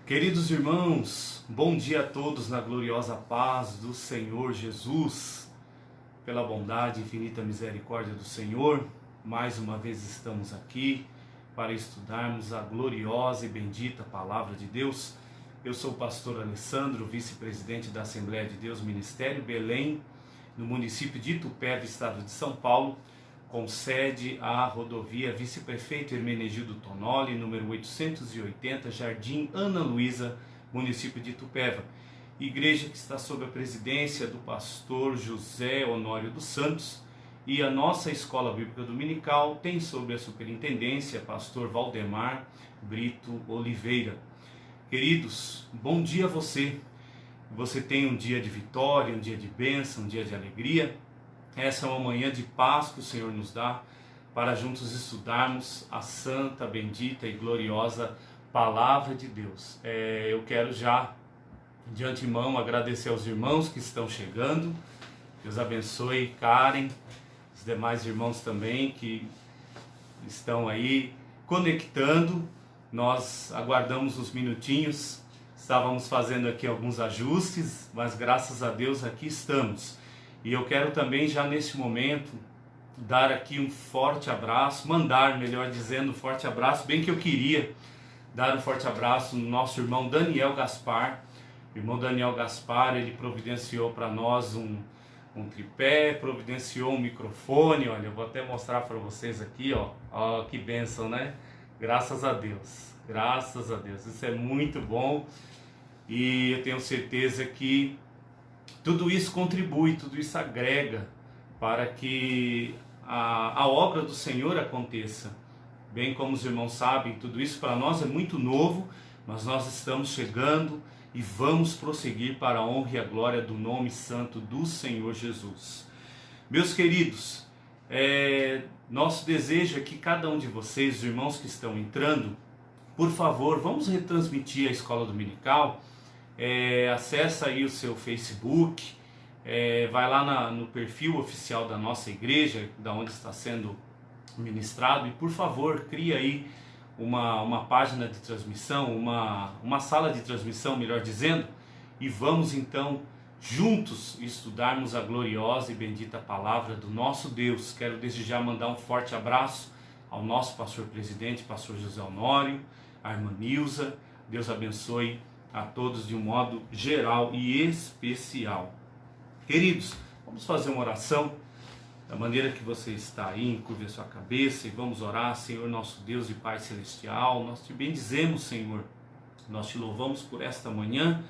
Queridos irmãos, bom dia a todos na gloriosa paz do Senhor Jesus. Pela bondade e infinita misericórdia do Senhor, mais uma vez estamos aqui para estudarmos a gloriosa e bendita Palavra de Deus. Eu sou o pastor Alessandro, vice-presidente da Assembleia de Deus Ministério Belém, no município de Itupeva, estado de São Paulo, com sede à rodovia Vice-Prefeito Hermenegildo Tonoli, número 880, Jardim Ana Luísa, município de Itupeva. Igreja que está sob a presidência do pastor José Honório dos Santos, e a nossa Escola Bíblica Dominical tem sob a superintendência pastor Valdemar Brito Oliveira. Queridos, bom dia a você. Você tem um dia de vitória, um dia de bênção, um dia de alegria. Essa é uma manhã de paz que o Senhor nos dá para juntos estudarmos a santa, bendita e gloriosa Palavra de Deus. Eu quero já de antemão agradecer aos irmãos que estão chegando. Deus abençoe Karen, os demais irmãos também que estão aí conectando. Nós aguardamos uns minutinhos, estávamos fazendo aqui alguns ajustes, mas graças a Deus aqui estamos. E eu quero também já nesse momento dar aqui um forte abraço, mandar, melhor dizendo, um forte abraço, bem que eu queria dar um forte abraço no nosso irmão Daniel Gaspar. O irmão Daniel Gaspar, ele providenciou para nós um tripé, providenciou um microfone. Olha, eu vou até mostrar para vocês aqui, ó, que bênção, né? Graças a Deus, isso é muito bom e eu tenho certeza que tudo isso contribui, tudo isso agrega para que a obra do Senhor aconteça. Bem como os irmãos sabem, tudo isso para nós é muito novo, mas nós estamos chegando e vamos prosseguir para a honra e a glória do nome santo do Senhor Jesus. Meus queridos, nosso desejo é que cada um de vocês, os irmãos que estão entrando, por favor, vamos retransmitir a Escola Dominical. Acessa aí o seu Facebook, vai lá no perfil oficial da nossa igreja, da onde está sendo ministrado, e por favor, cria aí uma página de transmissão, uma sala de transmissão, melhor dizendo, e vamos então juntos estudarmos a gloriosa e bendita palavra do nosso Deus. Quero desde já mandar um forte abraço ao nosso pastor presidente, pastor José Honório, a irmã Nilza. Deus abençoe a todos de um modo geral e especial. Queridos, vamos fazer uma oração da maneira que você está aí, encurve a sua cabeça e vamos orar. Senhor nosso Deus e Pai Celestial, nós te bendizemos, Senhor, nós te louvamos por esta manhã,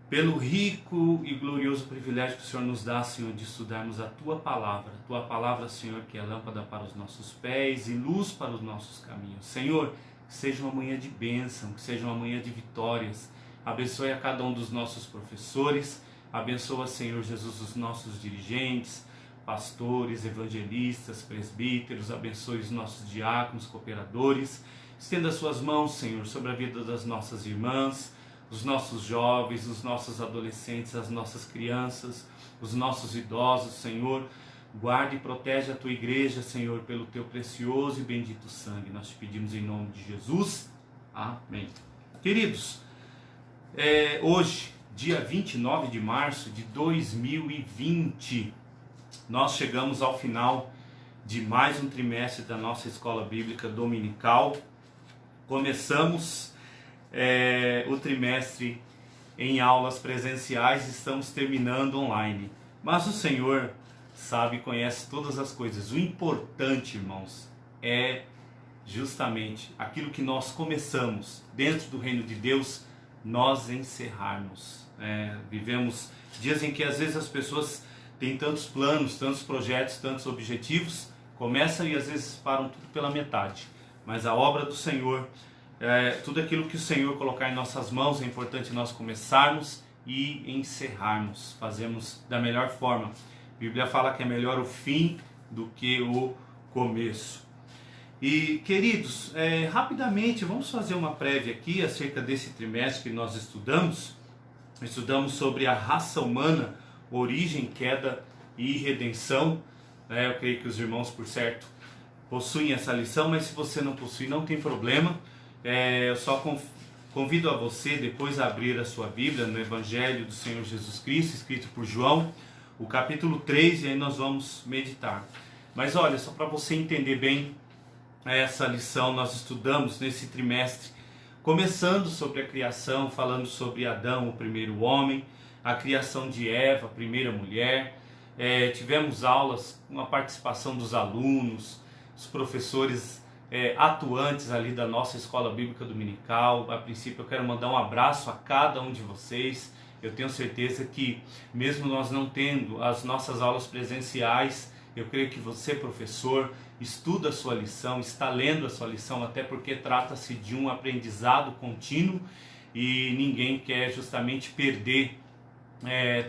pelo rico e glorioso privilégio que o Senhor nos dá, Senhor, de estudarmos a Tua Palavra, Senhor, que é lâmpada para os nossos pés e luz para os nossos caminhos. Senhor, que seja uma manhã de bênção, que seja uma manhã de vitórias. Abençoe a cada um dos nossos professores, abençoa, Senhor Jesus, os nossos dirigentes, pastores, evangelistas, presbíteros, abençoe os nossos diáconos, cooperadores. Estenda suas mãos, Senhor, sobre a vida das nossas irmãs, os nossos jovens, os nossos adolescentes, as nossas crianças, os nossos idosos, Senhor. Guarde e protege a Tua igreja, Senhor, pelo Teu precioso e bendito sangue. Nós te pedimos em nome de Jesus. Amém. Queridos, hoje, dia 29 de março de 2020, nós chegamos ao final de mais um trimestre da nossa Escola Bíblica Dominical. Começamos o trimestre em aulas presenciais, estamos terminando online. Mas o Senhor sabe e conhece todas as coisas. O importante, irmãos, é justamente aquilo que nós começamos dentro do reino de Deus, nós encerrarmos. Vivemos dias em que às vezes as pessoas têm tantos planos, tantos projetos, tantos objetivos, começam e às vezes param tudo pela metade. Mas a obra do Senhor, tudo aquilo que o Senhor colocar em nossas mãos, é importante nós começarmos e encerrarmos, fazemos da melhor forma. A Bíblia fala que é melhor o fim do que o começo. E, queridos, rapidamente, vamos fazer uma prévia aqui acerca desse trimestre que nós estudamos. Estudamos sobre a raça humana, origem, queda e redenção. Eu creio que os irmãos, por certo, possuem essa lição, mas se você não possui, não tem problema. Eu só Convido a você depois a abrir a sua Bíblia no Evangelho do Senhor Jesus Cristo, escrito por João, o capítulo 3, e aí nós vamos meditar. Mas olha, só para você entender bem essa lição, nós estudamos nesse trimestre, começando sobre a criação, falando sobre Adão, o primeiro homem, a criação de Eva, a primeira mulher. Tivemos aulas com a participação dos alunos, os professores atuantes ali da nossa escola bíblica dominical. A princípio eu quero mandar um abraço a cada um de vocês. Eu tenho certeza que mesmo nós não tendo as nossas aulas presenciais, eu creio que você, professor, estuda a sua lição, está lendo a sua lição, até porque trata-se de um aprendizado contínuo e ninguém quer justamente perder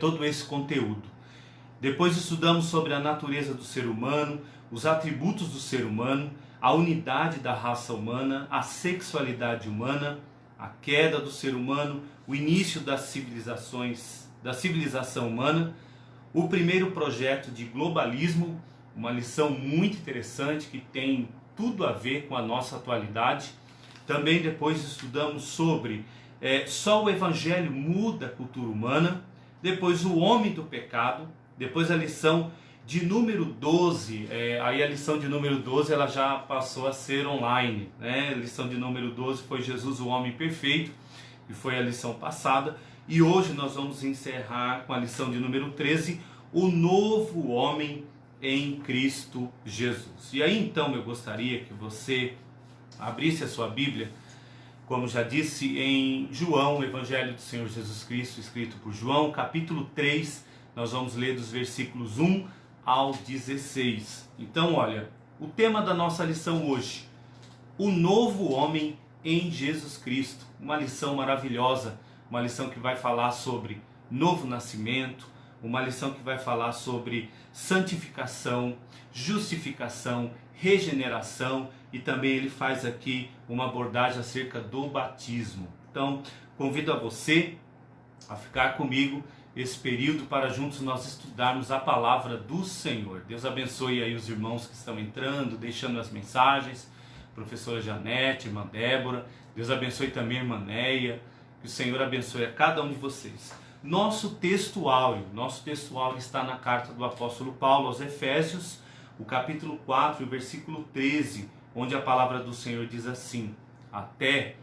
todo esse conteúdo. Depois estudamos sobre a natureza do ser humano, os atributos do ser humano, a unidade da raça humana, a sexualidade humana, a queda do ser humano, o início da civilização humana, o primeiro projeto de globalismo, uma lição muito interessante que tem tudo a ver com a nossa atualidade. Também depois estudamos sobre só o Evangelho muda a cultura humana, depois o homem do pecado, depois a lição de número 12, aí a lição de número 12 ela já passou a ser online, né? A lição de número 12 foi Jesus, o homem perfeito, que foi a lição passada, e hoje nós vamos encerrar com a lição de número 13, o novo homem em Cristo Jesus. E aí então eu gostaria que você abrisse a sua Bíblia, como já disse, em João, o Evangelho do Senhor Jesus Cristo, escrito por João, capítulo 3, nós vamos ler dos versículos 1 ao 16. Então, olha, o tema da nossa lição hoje, o novo homem em Jesus Cristo. Uma lição maravilhosa, uma lição que vai falar sobre novo nascimento, uma lição que vai falar sobre santificação, justificação, regeneração, e também ele faz aqui uma abordagem acerca do batismo. Então, convido a você a ficar comigo esse período para juntos nós estudarmos a palavra do Senhor. Deus abençoe aí os irmãos que estão entrando, deixando as mensagens, professora Janete, irmã Débora, Deus abençoe também a irmã Neia, que o Senhor abençoe a cada um de vocês. Nosso textuário está na carta do apóstolo Paulo aos Efésios, o capítulo 4, o versículo 13, onde a palavra do Senhor diz assim: até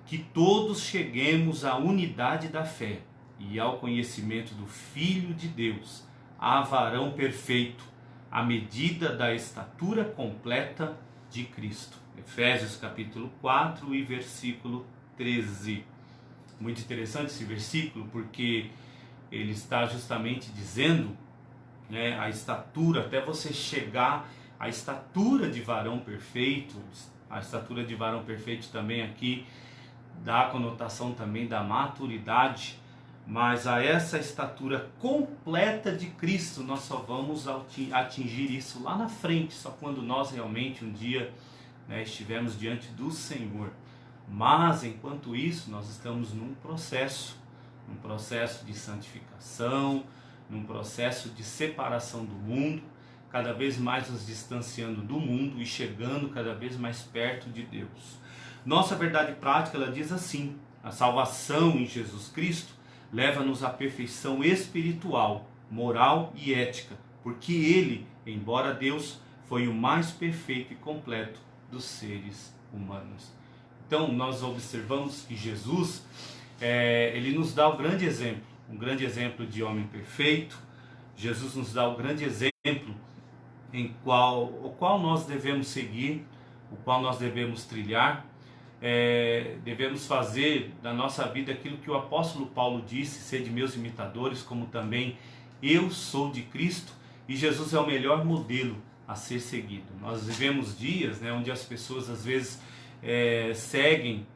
que todos cheguemos à unidade da fé e ao conhecimento do Filho de Deus, a varão perfeito, à medida da estatura completa de Cristo. Efésios capítulo 4 e versículo 13. Muito interessante esse versículo, porque ele está justamente dizendo, a estatura, até você chegar à estatura de varão perfeito. A estatura de varão perfeito também aqui dá a conotação também da maturidade, mas a essa estatura completa de Cristo nós só vamos atingir isso lá na frente, só quando nós realmente um dia estivermos diante do Senhor. Mas enquanto isso nós estamos num processo de santificação, num processo de separação do mundo, cada vez mais nos distanciando do mundo e chegando cada vez mais perto de Deus. Nossa verdade prática, ela diz assim: a salvação em Jesus Cristo leva-nos à perfeição espiritual, moral e ética, porque Ele, embora Deus, foi o mais perfeito e completo dos seres humanos. Então nós observamos que Jesus, ele nos dá um grande exemplo de homem perfeito. Jesus nos dá um grande exemplo o qual nós devemos seguir, o qual nós devemos trilhar. Devemos fazer da nossa vida aquilo que o apóstolo Paulo disse: sede meus imitadores, como também eu sou de Cristo. E Jesus é o melhor modelo a ser seguido. Nós vivemos dias onde as pessoas às vezes seguem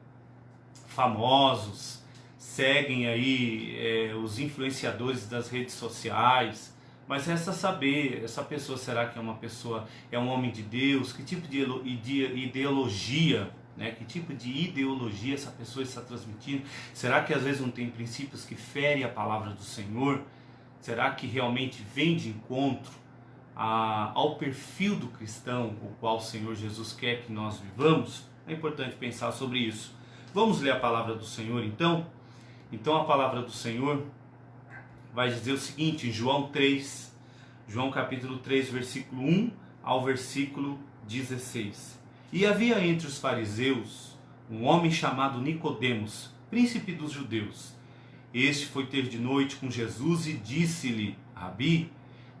famosos, seguem aí os influenciadores das redes sociais, mas resta saber, essa pessoa, será que é um homem de Deus? Que tipo de ideologia, que tipo de ideologia essa pessoa está transmitindo? Será que às vezes não tem princípios que ferem a palavra do Senhor? Será que realmente vem de encontro ao perfil do cristão, o qual o Senhor Jesus quer que nós vivamos? É importante pensar sobre isso. Vamos ler a palavra do Senhor então? Então a palavra do Senhor vai dizer o seguinte, em João capítulo 3, versículo 1 ao versículo 16. E havia entre os fariseus um homem chamado Nicodemos, príncipe dos judeus. Este foi ter de noite com Jesus e disse-lhe: Rabi,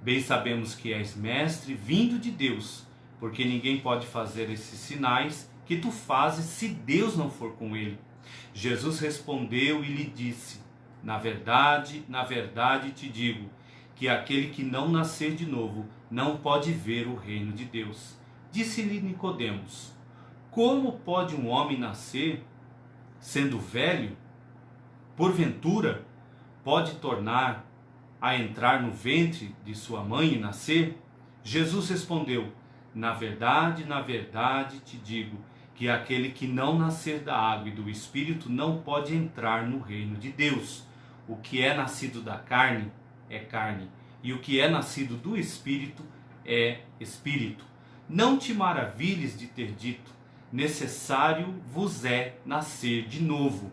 bem sabemos que és mestre vindo de Deus, porque ninguém pode fazer esses sinais que tu fazes se Deus não for com ele. Jesus respondeu e lhe disse: na verdade te digo, que aquele que não nascer de novo não pode ver o reino de Deus. Disse-lhe Nicodemos: como pode um homem nascer sendo velho? Porventura pode tornar a entrar no ventre de sua mãe e nascer? Jesus respondeu: na verdade te digo, que aquele que não nascer da água e do Espírito não pode entrar no reino de Deus. O que é nascido da carne é carne, e o que é nascido do Espírito é Espírito. Não te maravilhes de ter dito: necessário vos é nascer de novo.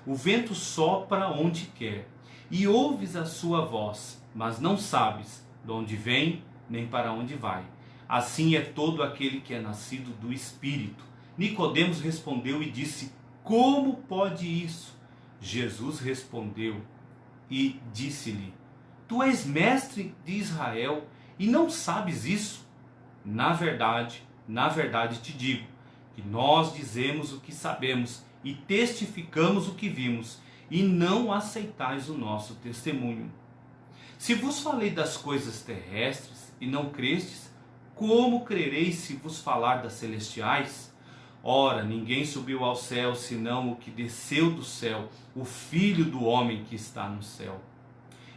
O vento sopra onde quer, e ouves a sua voz, mas não sabes de onde vem, nem para onde vai. Assim é todo aquele que é nascido do Espírito. Nicodemos respondeu e disse: como pode isso? Jesus respondeu e disse-lhe: tu és mestre de Israel e não sabes isso? Na verdade te digo, que nós dizemos o que sabemos e testificamos o que vimos, e não aceitais o nosso testemunho. Se vos falei das coisas terrestres e não crestes, como crereis se vos falar das celestiais? Ora, ninguém subiu ao céu senão o que desceu do céu, o Filho do homem que está no céu.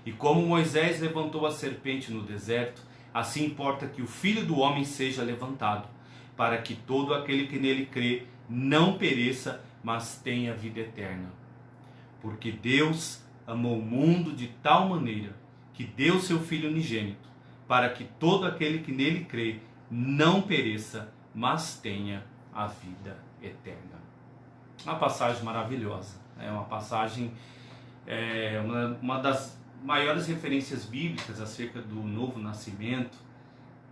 E como Moisés levantou a serpente no deserto, assim importa que o Filho do homem seja levantado, para que todo aquele que nele crê não pereça, mas tenha vida eterna. Porque Deus amou o mundo de tal maneira que deu seu Filho unigênito, para que todo aquele que nele crê não pereça, mas tenha a vida eterna. Uma passagem maravilhosa, é uma passagem, uma das maiores referências bíblicas acerca do novo nascimento,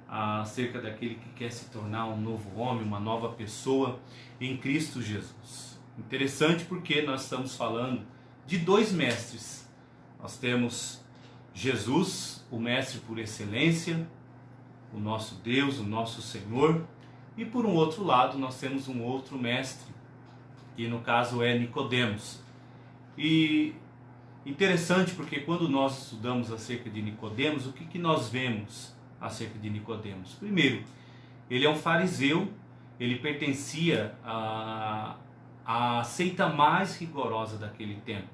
acerca daquele que quer se tornar um novo homem, uma nova pessoa em Cristo Jesus. Interessante porque nós estamos falando de dois mestres. Nós temos Jesus, o mestre por excelência, o nosso Deus, o nosso Senhor, e por um outro lado nós temos um outro mestre, que no caso é Nicodemos. E interessante porque quando nós estudamos acerca de Nicodemos, o que nós vemos acerca de Nicodemos? Primeiro, ele é um fariseu, ele pertencia à seita mais rigorosa daquele tempo,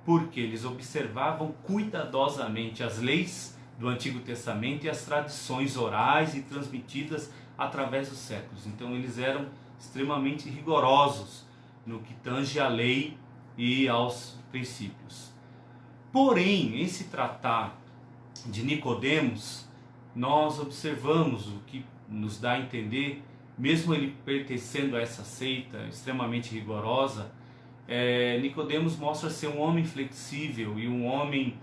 porque eles observavam cuidadosamente as leis do Antigo Testamento e as tradições orais e transmitidas através dos séculos. Então eles eram extremamente rigorosos no que tange à lei e aos princípios. Porém, em se tratar de Nicodemos, nós observamos o que nos dá a entender, mesmo ele pertencendo a essa seita extremamente rigorosa, Nicodemos mostra ser um homem flexível e um homem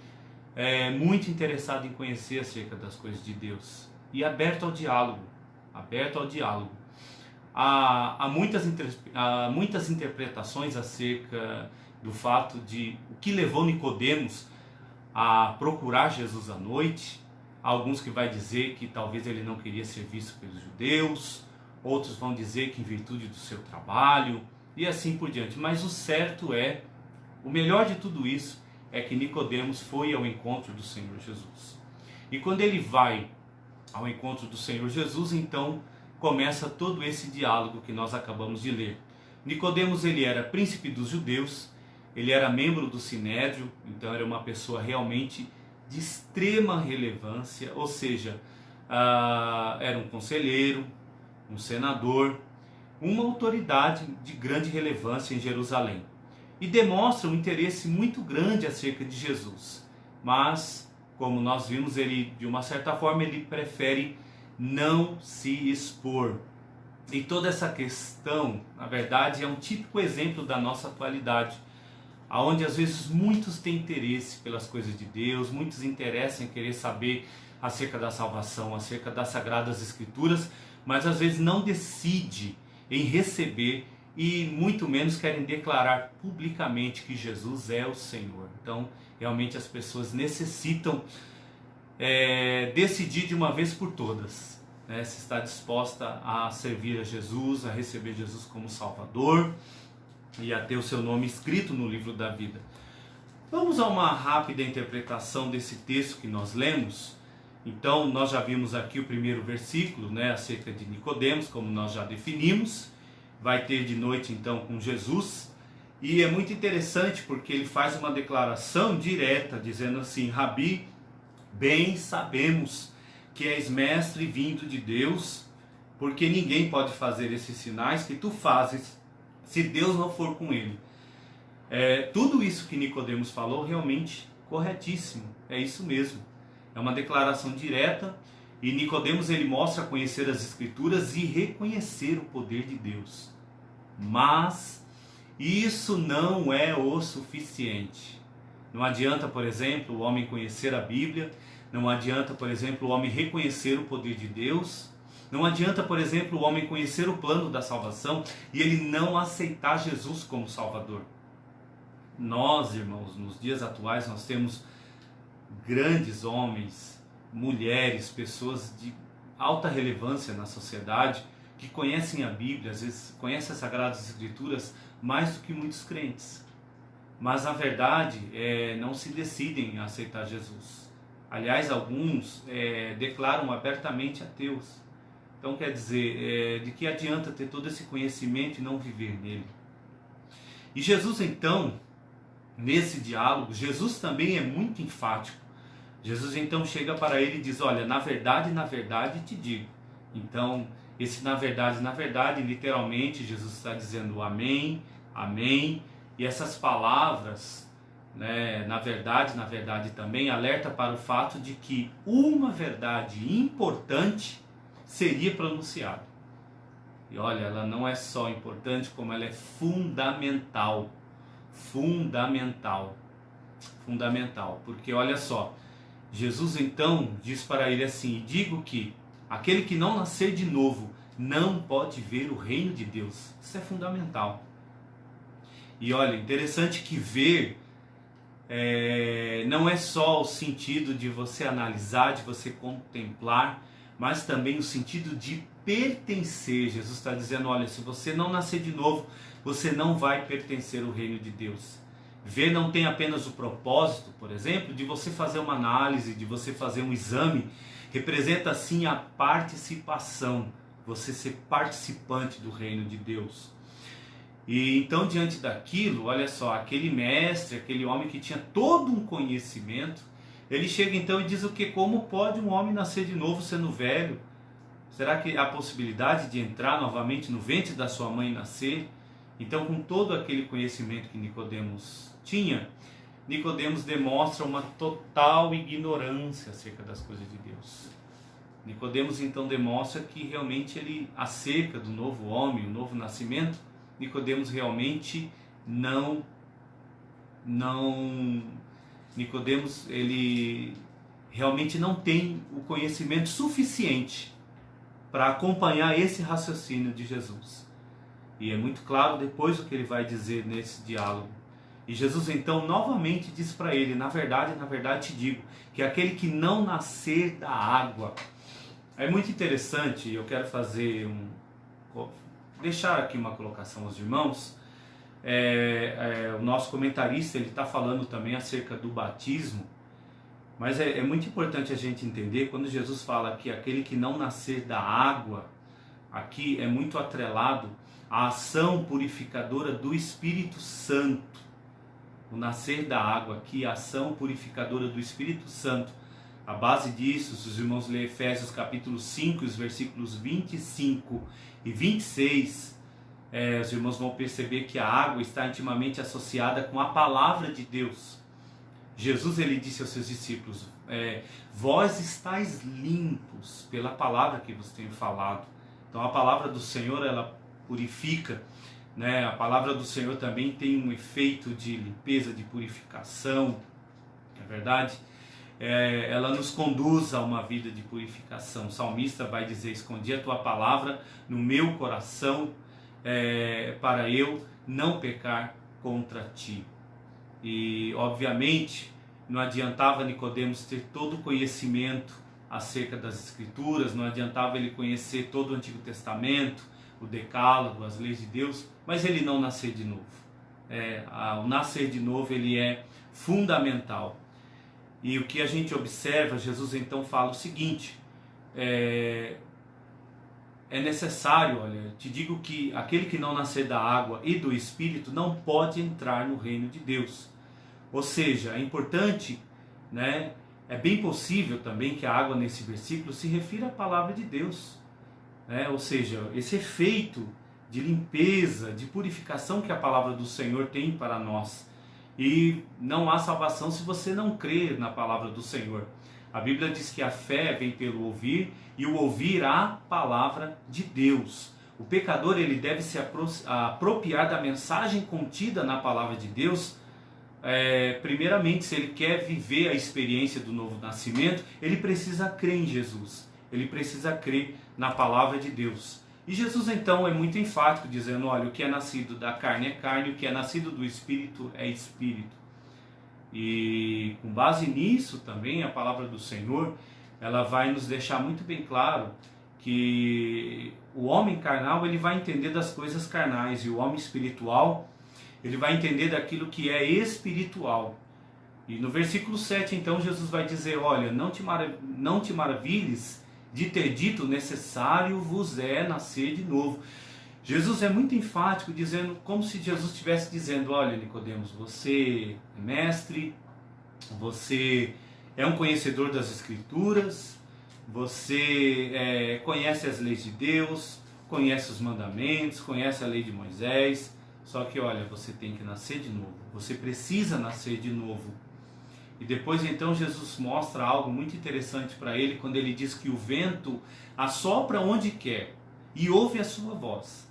muito interessado em conhecer acerca das coisas de Deus e aberto ao diálogo. Há muitas interpretações acerca do fato de o que levou Nicodemos a procurar Jesus à noite. Há alguns que vai dizer que talvez ele não queria ser visto pelos judeus, outros vão dizer que em virtude do seu trabalho e assim por diante. Mas o certo o melhor de tudo isso é que Nicodemos foi ao encontro do Senhor Jesus. E quando ele vai ao encontro do Senhor Jesus, então começa todo esse diálogo que nós acabamos de ler. Nicodemos, ele era príncipe dos judeus, ele era membro do Sinédrio, então era uma pessoa realmente de extrema relevância, ou seja, era um conselheiro, um senador, uma autoridade de grande relevância em Jerusalém. E demonstra um interesse muito grande acerca de Jesus. Mas, como nós vimos, ele, de uma certa forma, ele prefere não se expor. E toda essa questão, na verdade, é um típico exemplo da nossa atualidade, aonde às vezes muitos têm interesse pelas coisas de Deus, muitos interessam em querer saber acerca da salvação, acerca das Sagradas Escrituras, mas às vezes não decide em receber e muito menos querem declarar publicamente que Jesus é o Senhor. Então, realmente as pessoas necessitam decidir de uma vez por todas, né, se está disposta a servir a Jesus, a receber Jesus como Salvador e a ter o seu nome escrito no livro da vida. Vamos a uma rápida interpretação desse texto que nós lemos. Então, nós já vimos aqui o primeiro versículo, né, acerca de Nicodemos, como nós já definimos. Vai ter de noite então com Jesus. E é muito interessante porque ele faz uma declaração direta, dizendo assim: Rabi, bem sabemos que és mestre vindo de Deus, porque ninguém pode fazer esses sinais que tu fazes se Deus não for com ele. Tudo isso que Nicodemos falou realmente corretíssimo, é isso mesmo. É uma declaração direta e Nicodemos ele mostra conhecer as Escrituras e reconhecer o poder de Deus. Mas isso não é o suficiente. Não adianta, por exemplo, o homem conhecer a Bíblia, não adianta, por exemplo, o homem reconhecer o poder de Deus, não adianta, por exemplo, o homem conhecer o plano da salvação e ele não aceitar Jesus como Salvador. Nós, irmãos, nos dias atuais, nós temos grandes homens, mulheres, pessoas de alta relevância na sociedade que conhecem a Bíblia, às vezes conhecem as Sagradas Escrituras mais do que muitos crentes. Mas na verdade não se decidem a aceitar Jesus. Aliás, alguns declaram abertamente ateus. Então quer dizer, de que adianta ter todo esse conhecimento e não viver nele? E Jesus então, nesse diálogo, Jesus também é muito enfático. Jesus então chega para ele e diz: olha, na verdade te digo. Então, esse na verdade, literalmente, Jesus está dizendo amém, amém. E essas palavras, né, na verdade também, alerta para o fato de que uma verdade importante seria pronunciada. E olha, ela não é só importante, como ela é fundamental. Fundamental. Porque olha só, Jesus então diz para ele assim: digo que aquele que não nascer de novo não pode ver o reino de Deus. Isso é fundamental. E olha, interessante que ver não é só o sentido de você analisar, de você contemplar, mas também o sentido de pertencer. Jesus está dizendo: olha, se você não nascer de novo, você não vai pertencer ao reino de Deus. Ver não tem apenas o propósito, por exemplo, de você fazer uma análise, de você fazer um exame. Representa sim a participação, você ser participante do reino de Deus. E então, diante daquilo, olha só, aquele mestre, aquele homem que tinha todo um conhecimento, ele chega então e diz o que? Como pode um homem nascer de novo sendo velho? Será que há possibilidade de entrar novamente no ventre da sua mãe e nascer? Então, com todo aquele conhecimento que Nicodemos tinha, Nicodemos demonstra uma total ignorância acerca das coisas de Deus. Nicodemos então demonstra que realmente ele, acerca do novo homem, o novo nascimento, Nicodemos realmente Nicodemos ele realmente não tem o conhecimento suficiente para acompanhar esse raciocínio de Jesus. E é muito claro depois o que ele vai dizer nesse diálogo. E Jesus então novamente diz para ele: na verdade te digo, que aquele que não nascer da água. É muito interessante, eu quero deixar aqui uma colocação aos irmãos. O nosso comentarista ele está falando também acerca do batismo, mas é muito importante a gente entender, quando Jesus fala que aquele que não nascer da água, aqui é muito atrelado à ação purificadora do Espírito Santo. O nascer da água aqui, a ação purificadora do Espírito Santo. A base disso, se os irmãos lerem Efésios capítulo 5, os versículos 25 e 26, os irmãos vão perceber que a água está intimamente associada com a palavra de Deus. Jesus ele disse aos seus discípulos: vós estáis limpos pela palavra que vos tenho falado. Então a palavra do Senhor, ela purifica, né? A palavra do Senhor também tem um efeito de limpeza, de purificação, é verdade? Ela nos conduz a uma vida de purificação. O salmista vai dizer: escondi a tua palavra no meu coração, para eu não pecar contra ti. E obviamente não adiantava Nicodemos ter todo o conhecimento acerca das Escrituras, não adiantava ele conhecer todo o Antigo Testamento, o Decálogo, as leis de Deus, mas ele não nascer de novo. O nascer de novo, ele é fundamental. E o que a gente observa, Jesus então fala o seguinte: é necessário, olha, te digo que aquele que não nascer da água e do Espírito não pode entrar no reino de Deus. Ou seja, é importante, né? É bem possível também que a água nesse versículo se refira à palavra de Deus. Ou seja, esse efeito de limpeza, de purificação que a palavra do Senhor tem para nós. E não há salvação se você não crer na palavra do Senhor. A Bíblia diz que a fé vem pelo ouvir, e o ouvir a palavra de Deus. O pecador, ele deve se apropriar da mensagem contida na palavra de Deus. Primeiramente, se ele quer viver a experiência do novo nascimento, ele precisa crer em Jesus. Ele precisa crer na palavra de Deus. E Jesus então é muito enfático, dizendo: olha, o que é nascido da carne é carne, o que é nascido do Espírito é Espírito. E com base nisso também, a palavra do Senhor, ela vai nos deixar muito bem claro que o homem carnal, ele vai entender das coisas carnais, e o homem espiritual, ele vai entender daquilo que é espiritual. E no versículo 7, então, Jesus vai dizer: olha, não te maravilhes de ter dito, necessário vos é nascer de novo. Jesus é muito enfático, dizendo, como se Jesus estivesse dizendo: olha, Nicodemos, você é mestre, você é um conhecedor das Escrituras, você conhece as leis de Deus, conhece os mandamentos, conhece a lei de Moisés, só que olha, você tem que nascer de novo, você precisa nascer de novo. E depois então Jesus mostra algo muito interessante para ele, quando ele diz que o vento assopra onde quer e ouve a sua voz,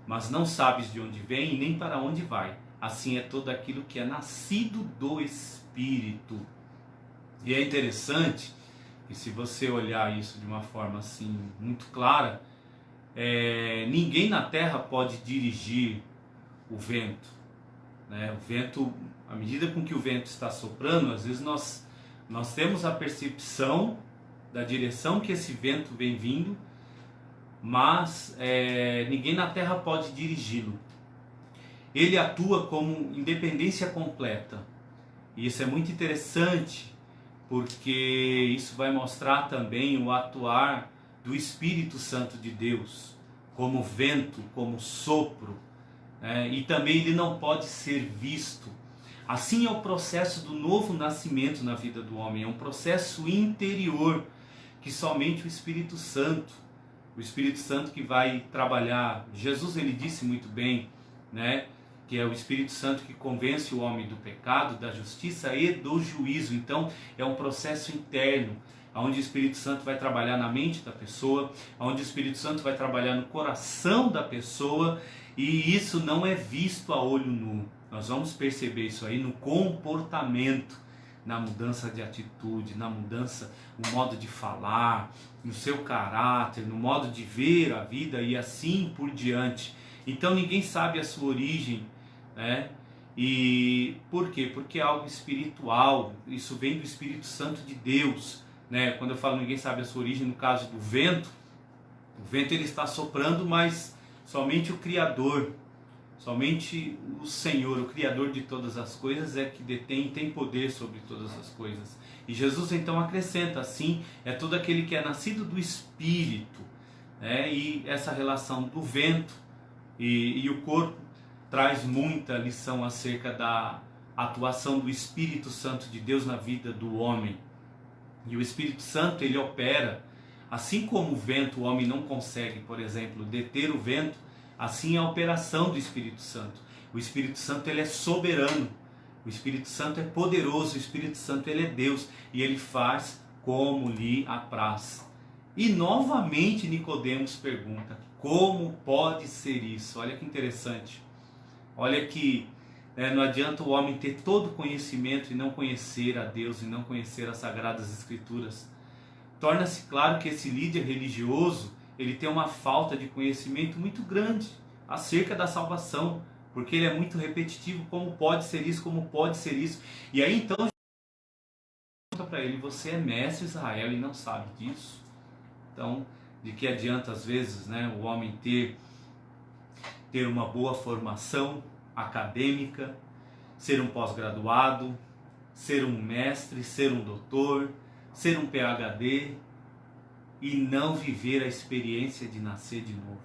mas não sabes de onde vem e nem para onde vai. Assim é todo aquilo que é nascido do Espírito. E é interessante que, se você olhar isso de uma forma assim muito clara, ninguém na terra pode dirigir o vento, né? O vento, à medida com que o vento está soprando, às vezes nós temos a percepção da direção que esse vento vem vindo, mas ninguém na terra pode dirigi-lo. Ele atua como independência completa. E isso é muito interessante, porque isso vai mostrar também o atuar do Espírito Santo de Deus, como vento, como sopro. E também ele não pode ser visto. Assim é o processo do novo nascimento na vida do homem. É um processo interior que somente o Espírito Santo que vai trabalhar. Jesus, ele disse muito bem, né, que é o Espírito Santo que convence o homem do pecado, da justiça e do juízo. Então é um processo interno, onde o Espírito Santo vai trabalhar na mente da pessoa, onde o Espírito Santo vai trabalhar no coração da pessoa, e isso não é visto a olho nu. Nós vamos perceber isso aí no comportamento, na mudança de atitude, na mudança no modo de falar, no seu caráter, no modo de ver a vida e assim por diante. Então ninguém sabe a sua origem, né? E por quê? Porque é algo espiritual, isso vem do Espírito Santo de Deus, né? Quando eu falo ninguém sabe a sua origem, no caso do vento, o vento ele está soprando, mas somente o Criador, somente o Senhor, o Criador de todas as coisas, é que detém e tem poder sobre todas as coisas. E Jesus então acrescenta, assim, é todo aquele que é nascido do Espírito, né? E essa relação do vento e o corpo traz muita lição acerca da atuação do Espírito Santo de Deus na vida do homem. E o Espírito Santo, ele opera, assim como o vento, o homem não consegue, por exemplo, deter o vento, assim é a operação do Espírito Santo. O Espírito Santo, ele é soberano, o Espírito Santo é poderoso, o Espírito Santo, ele é Deus, e ele faz como lhe apraz. E novamente Nicodemos pergunta: Como pode ser isso? Olha que interessante. Olha que não adianta o homem ter todo o conhecimento e não conhecer a Deus e não conhecer as Sagradas Escrituras. Torna-se claro que esse líder religioso, ele tem uma falta de conhecimento muito grande acerca da salvação, porque ele é muito repetitivo. Como pode ser isso? Como pode ser isso? E aí então pergunta para ele: você é mestre Israel e não sabe disso? Então, de que adianta às vezes, o homem ter uma boa formação acadêmica, ser um pós-graduado, ser um mestre, ser um doutor, ser um PhD e não viver a experiência de nascer de novo?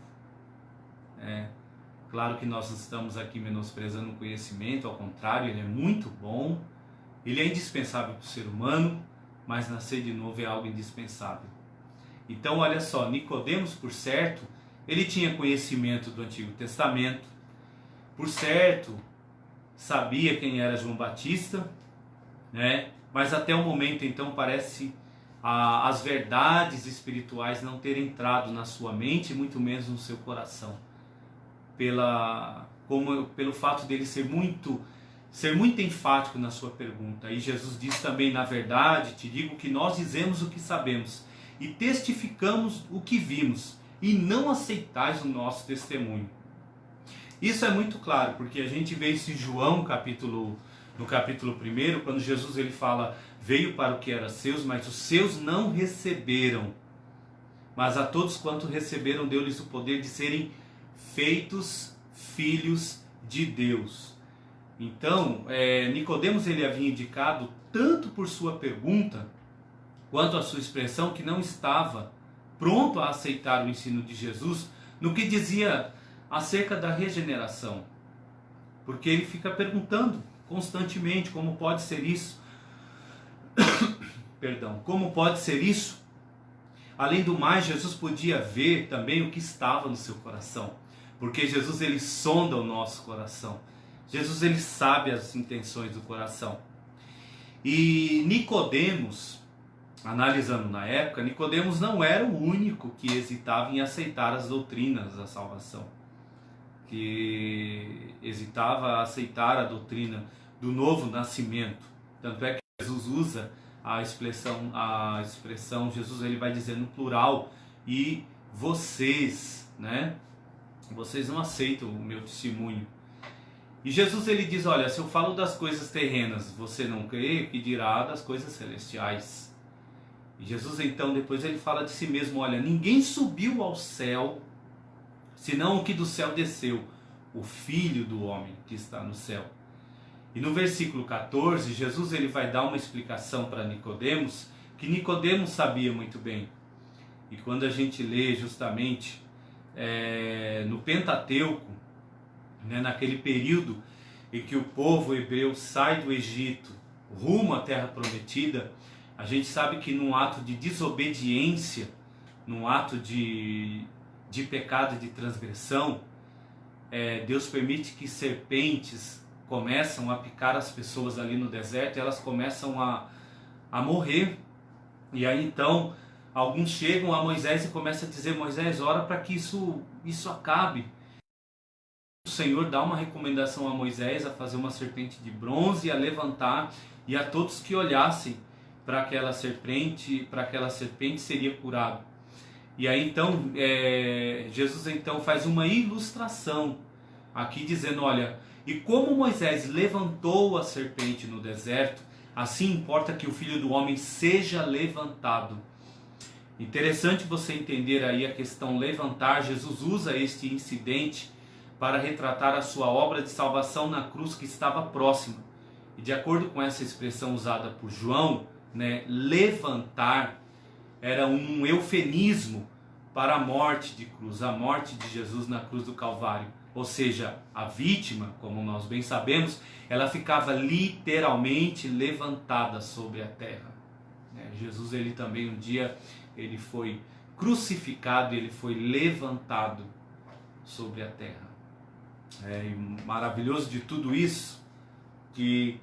Claro que nós não estamos aqui menosprezando o conhecimento, ao contrário, ele é muito bom, ele é indispensável para o ser humano, mas nascer de novo é algo indispensável. Então olha só, Nicodemos, por certo, ele tinha conhecimento do Antigo Testamento, por certo, sabia quem era João Batista, mas até o momento então parece as verdades espirituais não terem entrado na sua mente, muito menos no seu coração, pelo fato dele ser muito enfático na sua pergunta. E Jesus diz também: na verdade te digo que nós dizemos o que sabemos e testificamos o que vimos, e não aceitais o nosso testemunho. Isso é muito claro, porque a gente vê isso em João, no capítulo 1, quando Jesus ele fala: veio para o que era seus, mas os seus não receberam. Mas a todos quanto receberam, deu-lhes o poder de serem feitos filhos de Deus. Então, Nicodemos ele havia indicado, tanto por sua pergunta, quanto a sua expressão, que não estava pronto a aceitar o ensino de Jesus no que dizia acerca da regeneração. Porque ele fica perguntando constantemente: como pode ser isso? Perdão, como pode ser isso? Além do mais, Jesus podia ver também o que estava no seu coração, porque Jesus ele sonda o nosso coração. Jesus ele sabe as intenções do coração. E Nicodemos, analisando na época, Nicodemos não era o único que hesitava em aceitar as doutrinas da salvação, que hesitava a aceitar a doutrina do novo nascimento. Tanto é que Jesus usa a expressão Jesus ele vai dizer no plural: e vocês, vocês não aceitam o meu testemunho. E Jesus ele diz: olha, se eu falo das coisas terrenas, você não crê, o que dirá das coisas celestiais? E Jesus então depois ele fala de si mesmo: olha, ninguém subiu ao céu senão o que do céu desceu, o Filho do Homem que está no céu. E no versículo 14, Jesus ele vai dar uma explicação para Nicodemos, que Nicodemos sabia muito bem. E quando a gente lê justamente no Pentateuco, naquele período em que o povo hebreu sai do Egito rumo à Terra Prometida, a gente sabe que num ato de desobediência, num ato de pecado e de transgressão, Deus permite que serpentes começam a picar as pessoas ali no deserto, e elas começam a morrer. E aí então alguns chegam a Moisés e começam a dizer: Moisés, ora para que isso acabe. O Senhor dá uma recomendação a Moisés a fazer uma serpente de bronze, a levantar, e a todos que olhassem para aquela serpente seria curado. E aí então Jesus então faz uma ilustração aqui dizendo: olha, e como Moisés levantou a serpente no deserto, assim importa que o Filho do Homem seja levantado. Interessante você entender aí a questão levantar. Jesus usa este incidente para retratar a sua obra de salvação na cruz que estava próxima. E de acordo com essa expressão usada por João, levantar era um eufemismo para a morte de cruz, a morte de Jesus na cruz do Calvário. Ou seja, a vítima, como nós bem sabemos, ela ficava literalmente levantada sobre a terra. Jesus ele também um dia ele foi crucificado, ele foi levantado sobre a terra. E maravilhoso de tudo isso, que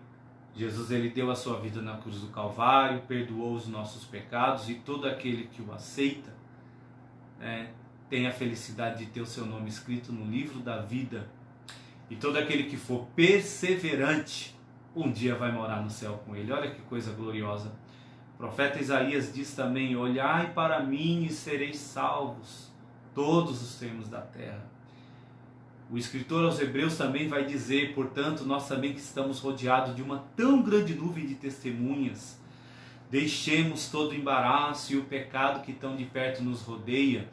Jesus ele deu a sua vida na cruz do Calvário, perdoou os nossos pecados, e todo aquele que o aceita tem a felicidade de ter o seu nome escrito no livro da vida. E todo aquele que for perseverante, um dia vai morar no céu com ele. Olha que coisa gloriosa. O profeta Isaías diz também: olhai para mim e sereis salvos, todos os termos da terra. O escritor aos Hebreus também vai dizer: portanto, nós também que estamos rodeados de uma tão grande nuvem de testemunhas, deixemos todo o embaraço e o pecado que tão de perto nos rodeia.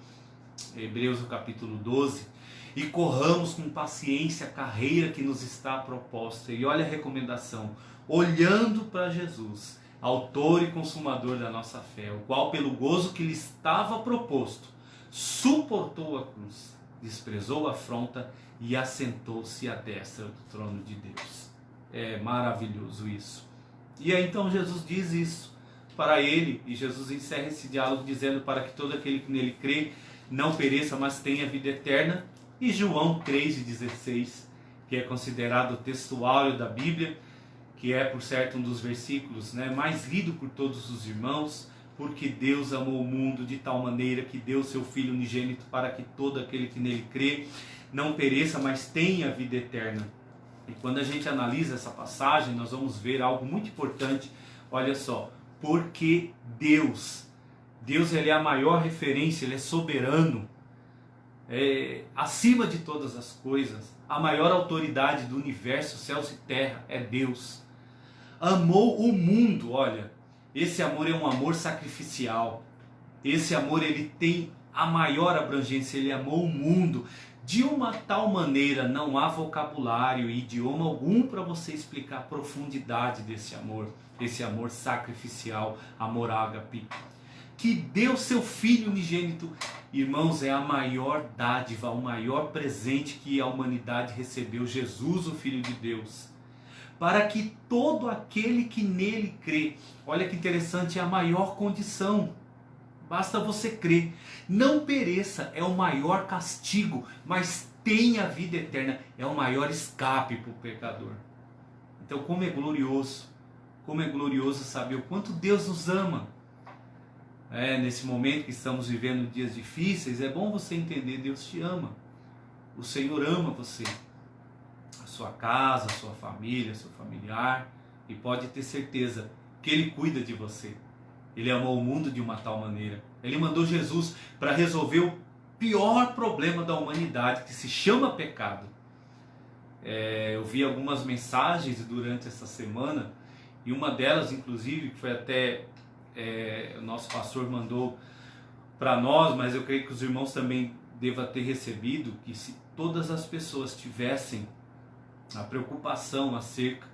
Hebreus, o capítulo 12. E corramos com paciência a carreira que nos está proposta. E olha a recomendação: olhando para Jesus, autor e consumador da nossa fé, o qual pelo gozo que lhe estava proposto, suportou a cruz, desprezou a afronta e assentou-se à destra do trono de Deus. É maravilhoso isso. E aí então Jesus diz isso para ele, e Jesus encerra esse diálogo dizendo: para que todo aquele que nele crê não pereça, mas tenha vida eterna. E João 3,16, que é considerado o texto áureo da Bíblia, que é, por certo, um dos versículos mais lido por todos os irmãos: porque Deus amou o mundo de tal maneira que deu seu Filho unigênito para que todo aquele que nele crê não pereça, mas tenha vida eterna. E quando a gente analisa essa passagem, nós vamos ver algo muito importante. Olha só: porque Deus ele é a maior referência, ele é soberano, acima de todas as coisas, a maior autoridade do universo, céus e terra, é Deus. Amou o mundo. Olha, esse amor é um amor sacrificial. Esse amor, ele tem a maior abrangência. Ele amou o mundo de uma tal maneira, não há vocabulário e idioma algum para você explicar a profundidade desse amor. Esse amor sacrificial, amor ágape, que deu seu Filho unigênito. Irmãos, é a maior dádiva, o maior presente que a humanidade recebeu: Jesus, o Filho de Deus, para que todo aquele que nele crê. Olha que interessante, é a maior condição. Basta você crer. Não pereça, é o maior castigo, mas tenha a vida eterna, é o maior escape para o pecador. Então, como é glorioso saber o quanto Deus nos ama. Nesse momento que estamos vivendo dias difíceis, é bom você entender: Deus te ama. O Senhor ama você, a sua casa, a sua família, seu familiar, e pode ter certeza que Ele cuida de você. Ele amou o mundo de uma tal maneira. Ele mandou Jesus para resolver o pior problema da humanidade, que se chama pecado. Eu vi algumas mensagens durante essa semana, e uma delas, inclusive, que foi até o nosso pastor mandou para nós, mas eu creio que os irmãos também devam ter recebido, que se todas as pessoas tivessem a preocupação acerca,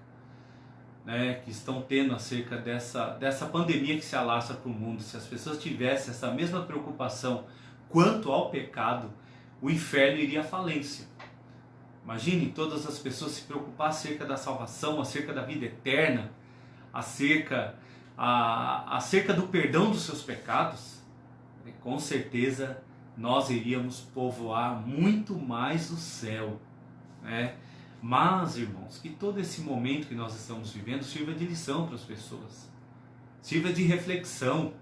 que estão tendo acerca dessa pandemia que se alastra para o mundo, se as pessoas tivessem essa mesma preocupação quanto ao pecado, o inferno iria à falência. Imagine todas as pessoas se preocupar acerca da salvação, acerca da vida eterna, acerca do perdão dos seus pecados. Com certeza nós iríamos povoar muito mais o céu, Mas, irmãos, que todo esse momento que nós estamos vivendo sirva de lição para as pessoas, sirva de reflexão,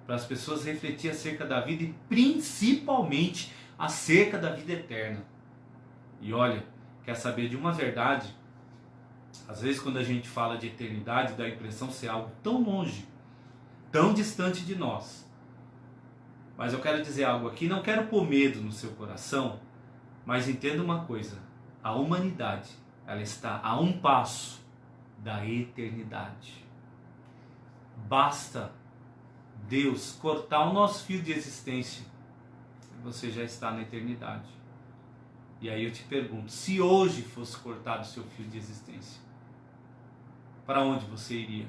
para as pessoas refletir acerca da vida e principalmente acerca da vida eterna. E olha, quer saber de uma verdade? Às vezes, quando a gente fala de eternidade, dá a impressão de ser algo tão longe, tão distante de nós. Mas eu quero dizer algo aqui, não quero pôr medo no seu coração, mas entenda uma coisa: a humanidade, ela está a um passo da eternidade. Basta Deus cortar o nosso fio de existência e você já está na eternidade. E aí eu te pergunto, se hoje fosse cortado o seu fio de existência, para onde você iria?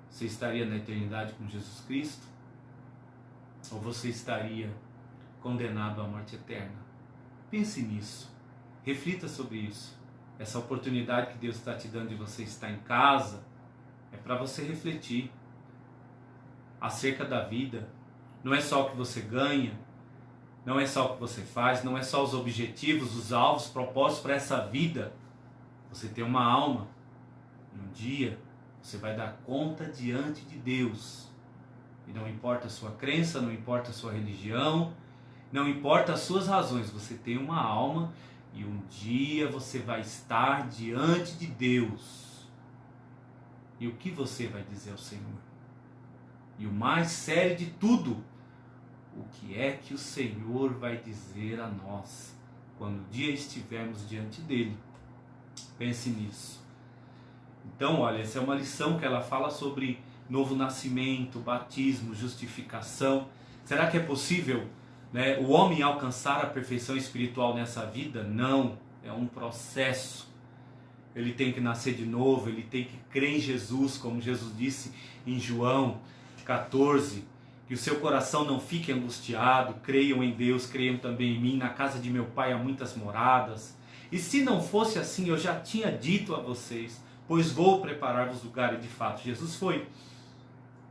Você estaria na eternidade com Jesus Cristo? Ou você estaria condenado à morte eterna? Pense nisso. Reflita sobre isso. Essa oportunidade que Deus está te dando de você estar em casa é para você refletir acerca da vida. Não é só o que você ganha, não é só o que você faz, não é só os objetivos, os alvos, propósitos para essa vida. Você tem uma alma. E um dia você vai dar conta diante de Deus. E não importa a sua crença, não importa a sua religião, Não importa as suas razões, você tem uma alma e um dia você vai estar diante de Deus. E o que você vai dizer ao Senhor? E o mais sério de tudo, o que é que o Senhor vai dizer a nós quando um dia estivermos diante dele? Pense nisso. Então, olha, essa é uma lição que ela fala sobre novo nascimento, batismo, justificação. Será que é possível, né, o homem alcançar a perfeição espiritual nessa vida? Não, é um processo. Ele tem que nascer de novo, ele tem que crer em Jesus, como Jesus disse em João 14, que o seu coração não fique angustiado, creiam em Deus, creiam também em mim, na casa de meu pai há muitas moradas. E se não fosse assim, eu já tinha dito a vocês, pois vou preparar-vos lugar. E de fato, Jesus foi.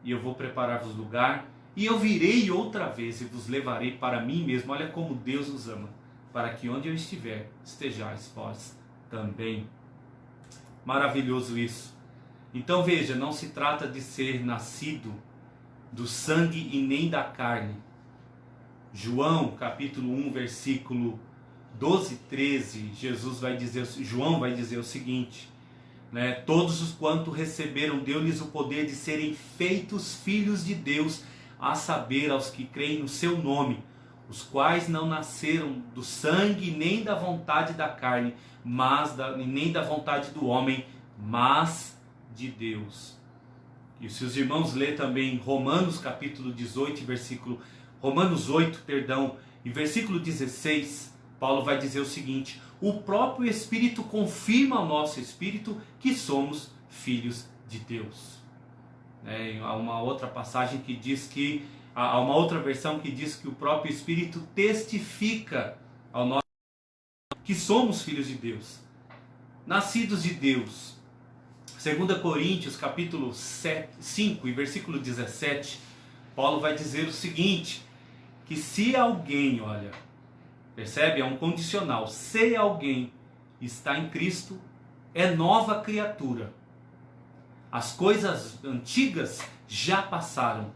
E eu vou preparar-vos lugar, e eu virei outra vez e vos levarei para mim mesmo. Olha como Deus nos ama, para que onde eu estiver, estejais vós também. Maravilhoso isso. Então veja, não se trata de ser nascido do sangue e nem da carne. João capítulo 1, versículo 12 e 13, João vai dizer o seguinte, né? Todos os quanto receberam, deu-lhes o poder de serem feitos filhos de Deus, a saber, aos que creem no seu nome, os quais não nasceram do sangue, nem da vontade da carne, nem da vontade do homem, mas de Deus. E se os irmãos lerem também Romanos capítulo 18, Romanos 8, e versículo 16, Paulo vai dizer o seguinte: o próprio Espírito confirma ao nosso espírito que somos filhos de Deus. Há uma outra passagem que diz que, há uma outra versão que diz que o próprio Espírito testifica ao nosso que somos filhos de Deus, nascidos de Deus. 2 Coríntios capítulo 5 e versículo 17, Paulo vai dizer o seguinte, que se alguém, olha, percebe? É um condicional. Se alguém está em Cristo, é nova criatura. As coisas antigas já passaram,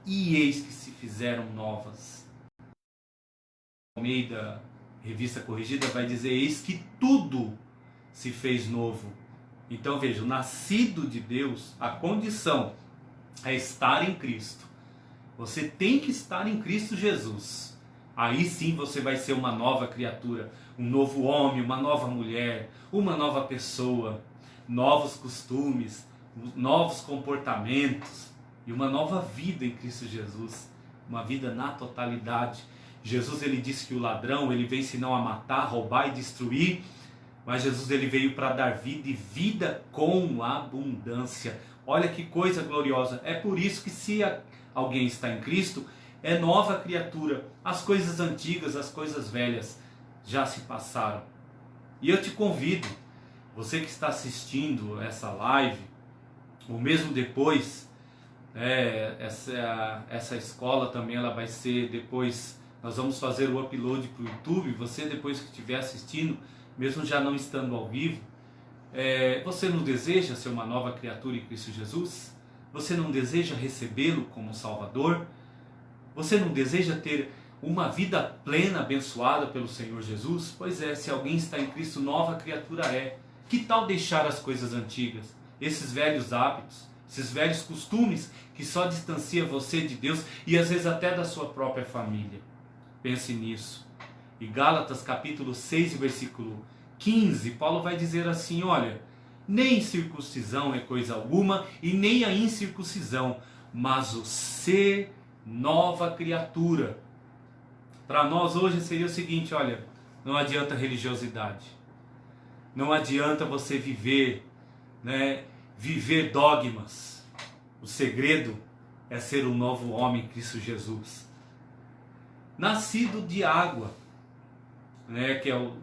e eis que se fizeram novas. Almeida, Revista Corrigida, vai dizer, eis que tudo se fez novo. Então veja, o nascido de Deus, a condição é estar em Cristo. Você tem que estar em Cristo Jesus. Aí sim você vai ser uma nova criatura, um novo homem, uma nova mulher, uma nova pessoa, novos costumes, novos comportamentos e uma nova vida em Cristo Jesus, uma vida na totalidade. Jesus, ele disse que o ladrão, ele vem senão a matar, roubar e destruir, mas Jesus, ele veio para dar vida e vida com abundância. Olha que coisa gloriosa. É por isso que se alguém está em Cristo, é nova criatura. As coisas antigas, as coisas velhas já se passaram. E eu te convido, você que está assistindo essa live, ou mesmo depois, essa escola também ela vai ser depois, nós vamos fazer o upload para o YouTube. Você depois que estiver assistindo, mesmo já não estando ao vivo, você não deseja ser uma nova criatura em Cristo Jesus? Você não deseja recebê-lo como Salvador? Você não deseja ter uma vida plena, abençoada pelo Senhor Jesus? Pois é, se alguém está em Cristo, nova criatura é. Que tal deixar as coisas antigas, esses velhos hábitos, esses velhos costumes que só distanciam você de Deus e às vezes até da sua própria família? Pense nisso. E Gálatas capítulo 6, versículo 15, Paulo vai dizer assim, olha, nem circuncisão é coisa alguma e nem a incircuncisão, mas o ser nova criatura. Para nós hoje seria o seguinte, olha, não adianta religiosidade, não adianta você viver dogmas. O segredo é ser um novo homem em Cristo Jesus, nascido de água, que é o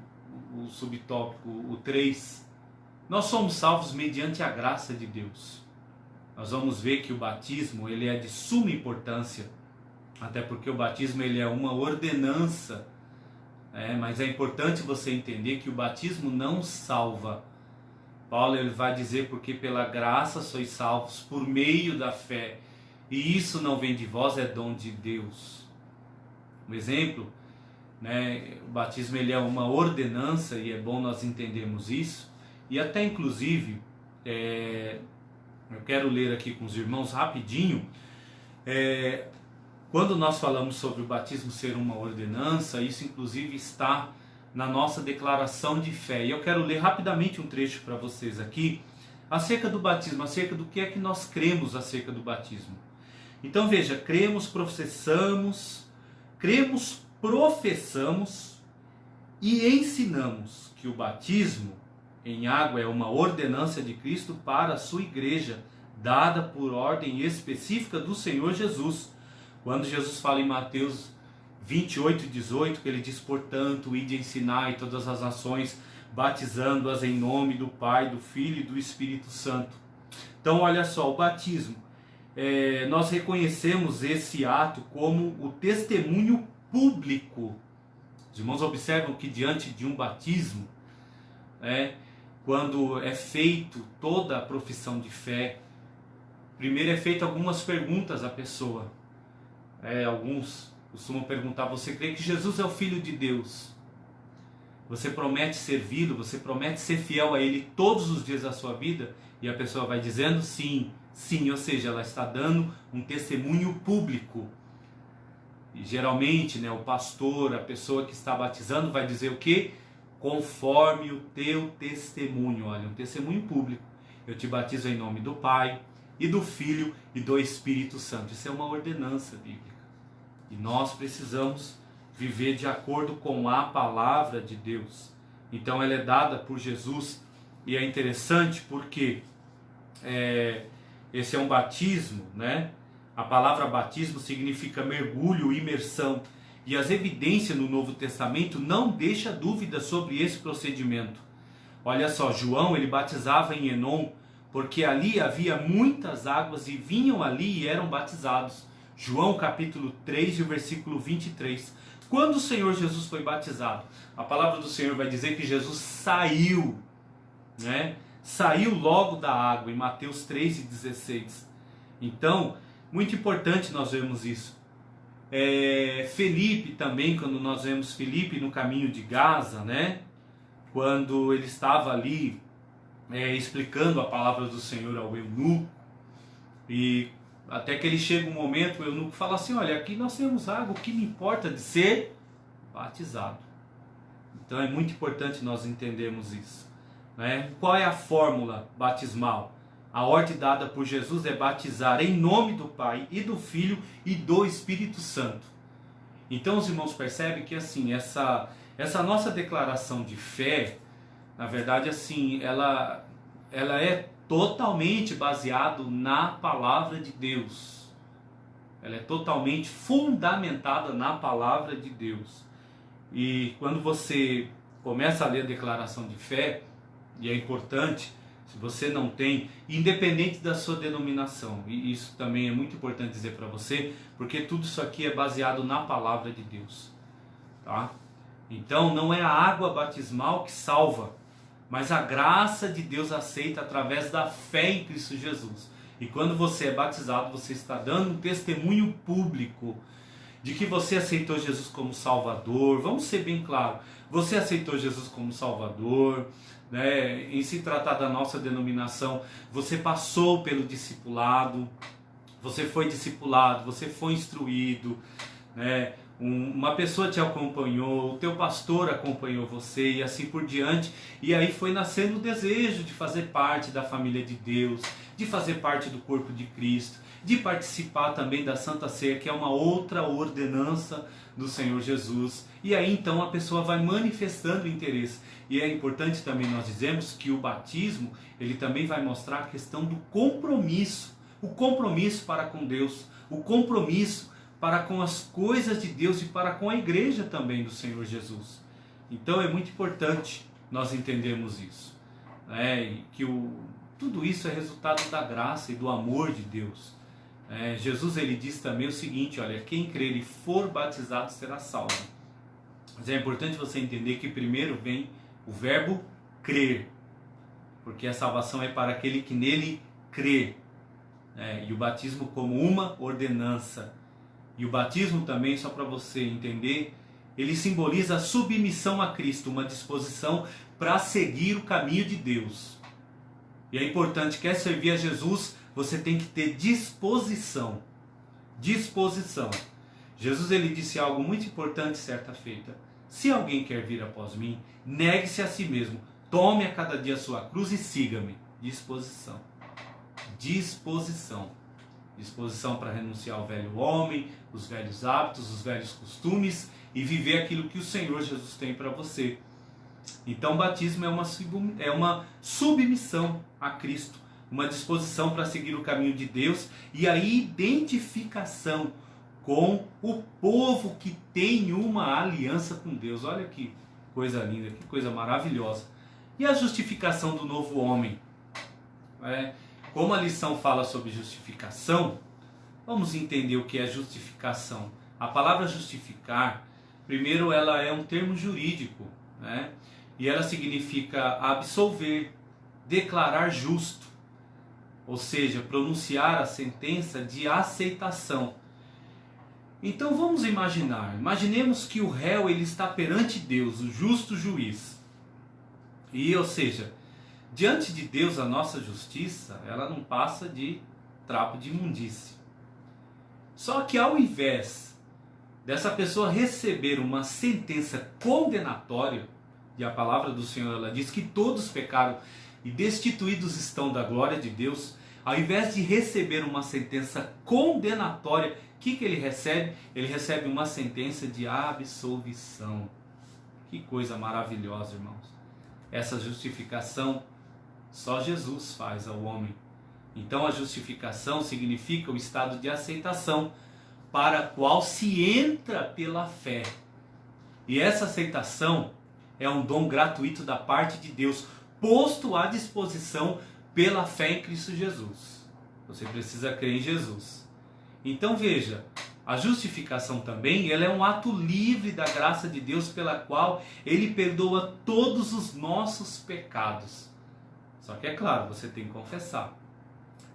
subtópico, o 3. Nós somos salvos mediante a graça de Deus. Nós vamos ver que o batismo ele é de suma importância, até porque o batismo ele é uma ordenança, mas é importante você entender que o batismo não salva. Paulo ele vai dizer, porque pela graça sois salvos por meio da fé, e isso não vem de vós, é dom de Deus. um exemplo, né? O batismo ele é uma ordenança e é bom nós entendermos isso. E até inclusive, eu quero ler aqui com os irmãos rapidinho, quando nós falamos sobre o batismo ser uma ordenança, isso inclusive está na nossa declaração de fé. E eu quero ler rapidamente um trecho para vocês aqui, acerca do batismo, acerca do que é que nós cremos acerca do batismo. Então veja, professamos e ensinamos que o batismo em água é uma ordenança de Cristo para a sua igreja, dada por ordem específica do Senhor Jesus. Quando Jesus fala em Mateus 28:18, que ele diz: portanto, ide ensinai todas as nações, batizando-as em nome do Pai, do Filho e do Espírito Santo. Então olha só, o batismo, nós reconhecemos esse ato como o testemunho público. Os irmãos observam que diante de um batismo, quando é feito toda a profissão de fé, primeiro é feita algumas perguntas à pessoa. Alguns costumam perguntar: você crê que Jesus é o Filho de Deus? Você promete servi-lo? Você promete ser fiel a Ele todos os dias da sua vida? E a pessoa vai dizendo sim, sim, ou seja, ela está dando um testemunho público. E geralmente, o pastor, a pessoa que está batizando, vai dizer o quê? Conforme o teu testemunho. Olha, um testemunho público. Eu te batizo em nome do Pai, e do Filho, e do Espírito Santo. Isso é uma ordenança bíblica. E nós precisamos viver de acordo com a palavra de Deus. Então ela é dada por Jesus. E é interessante porque esse é um batismo, A palavra batismo significa mergulho, imersão. E as evidências no Novo Testamento não deixam dúvida sobre esse procedimento. Olha só, João ele batizava em Enom, porque ali havia muitas águas e vinham ali e eram batizados. João capítulo 3 e o versículo 23. Quando o Senhor Jesus foi batizado, a palavra do Senhor vai dizer que Jesus saiu, Saiu logo da água, em Mateus 3 e 16. Então, muito importante nós vermos isso. Felipe também, quando nós vemos Felipe no caminho de Gaza, quando ele estava ali explicando a palavra do Senhor ao eunuco, e até que ele chega um momento, o eunuco fala assim: olha, aqui nós temos água, o que me importa de ser batizado? Então é muito importante nós entendermos isso. Qual é a fórmula batismal? A ordem dada por Jesus é batizar em nome do Pai e do Filho e do Espírito Santo. Então os irmãos percebem que assim, essa nossa declaração de fé, na verdade assim, ela é totalmente baseada na palavra de Deus. Ela é totalmente fundamentada na palavra de Deus. E quando você começa a ler a declaração de fé, e é importante, se você não tem, independente da sua denominação, e isso também é muito importante dizer para você, porque tudo isso aqui é baseado na palavra de Deus, tá? Então não é a água batismal que salva, mas a graça de Deus aceita através da fé em Cristo Jesus. E quando você é batizado, você está dando um testemunho público de que você aceitou Jesus como Salvador. Vamos ser bem claro, você aceitou Jesus como Salvador, em se tratar da nossa denominação, você passou pelo discipulado, você foi discipulado, você foi instruído, uma pessoa te acompanhou, o teu pastor acompanhou você e assim por diante, e aí foi nascendo o desejo de fazer parte da família de Deus, de fazer parte do corpo de Cristo, de participar também da Santa Ceia, que é uma outra ordenança do Senhor Jesus. E aí então a pessoa vai manifestando interesse. E é importante também nós dizermos que o batismo, ele também vai mostrar a questão do compromisso, o compromisso para com Deus, o compromisso para com as coisas de Deus e para com a igreja também do Senhor Jesus. Então é muito importante nós entendermos isso, e que tudo isso é resultado da graça e do amor de Deus. Jesus ele diz também o seguinte: olha, quem crer e for batizado será salvo. Mas é importante você entender que primeiro vem o verbo crer, porque a salvação é para aquele que nele crê, e o batismo como uma ordenança. E o batismo também, só para você entender, ele simboliza a submissão a Cristo, uma disposição para seguir o caminho de Deus. E é importante, quer servir a Jesus, você tem que ter disposição. Disposição. Jesus ele disse algo muito importante certa feita. Se alguém quer vir após mim, negue-se a si mesmo, tome a cada dia a sua cruz e siga-me. Disposição. Disposição. Disposição para renunciar ao velho homem, os velhos hábitos, os velhos costumes e viver aquilo que o Senhor Jesus tem para você. Então o batismo é uma submissão a Cristo, uma disposição para seguir o caminho de Deus e a identificação com o povo que tem uma aliança com Deus. Olha que coisa linda, que coisa maravilhosa. E a justificação do novo homem? Como a lição fala sobre justificação, vamos entender o que é justificação. A palavra justificar, primeiro, ela é um termo jurídico, né? E ela significa absolver, declarar justo, ou seja, pronunciar a sentença de aceitação. Então vamos imaginemos que o réu ele está perante Deus, o justo juiz. E, ou seja, diante de Deus a nossa justiça, ela não passa de trapo de imundície. Só que ao invés dessa pessoa receber uma sentença condenatória, e a palavra do Senhor ela diz que todos pecaram e destituídos estão da glória de Deus, ao invés de receber uma sentença condenatória, o que ele recebe? Ele recebe uma sentença de absolvição. Que coisa maravilhosa, irmãos. Essa justificação só Jesus faz ao homem. Então a justificação significa o estado de aceitação para a qual se entra pela fé. E essa aceitação é um dom gratuito da parte de Deus, posto à disposição pela fé em Cristo Jesus. Você precisa crer em Jesus. Então veja, a justificação também ela é um ato livre da graça de Deus pela qual Ele perdoa todos os nossos pecados. Só que é claro, você tem que confessar.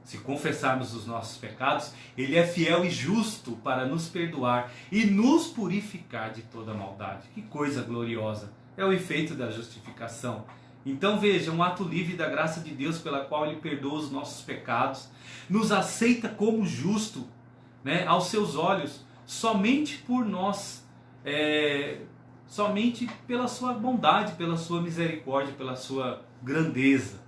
Se confessarmos os nossos pecados, Ele é fiel e justo para nos perdoar e nos purificar de toda maldade. Que coisa gloriosa! É o efeito da justificação. Então veja, um ato livre da graça de Deus pela qual Ele perdoa os nossos pecados, nos aceita como justo, né, aos seus olhos, somente por nós, somente pela sua bondade, pela sua misericórdia, pela sua grandeza,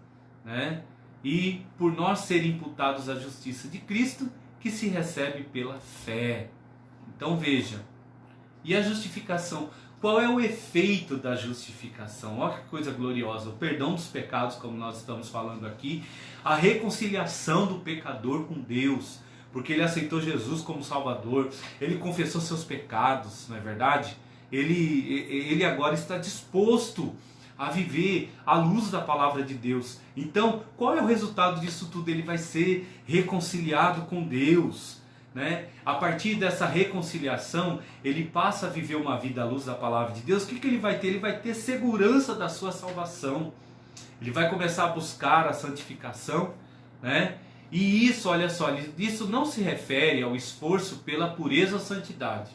né, e por nós ser imputados à justiça de Cristo, que se recebe pela fé. Então veja, e a justificação? Qual é o efeito da justificação? Olha que coisa gloriosa. O perdão dos pecados, como nós estamos falando aqui. A reconciliação do pecador com Deus. Porque ele aceitou Jesus como Salvador. Ele confessou seus pecados, não é verdade? Ele agora está disposto a viver à luz da palavra de Deus. Então, qual é o resultado disso tudo? Ele vai ser reconciliado com Deus. Né? A partir dessa reconciliação, ele passa a viver uma vida à luz da palavra de Deus. O que ele vai ter? Ele vai ter segurança da sua salvação. Ele vai começar a buscar a santificação, né? E isso, olha só, isso não se refere ao esforço pela pureza ou santidade,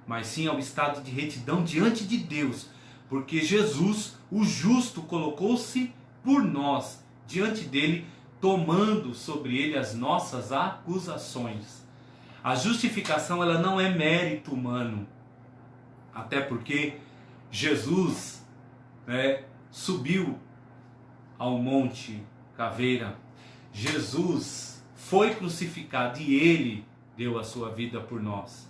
mas sim ao estado de retidão diante de Deus, porque Jesus, o justo, colocou-se por nós, diante dele, tomando sobre ele as nossas acusações. A justificação ela não é mérito humano, até porque Jesus, né, subiu ao Monte Caveira, Jesus foi crucificado e Ele deu a sua vida por nós.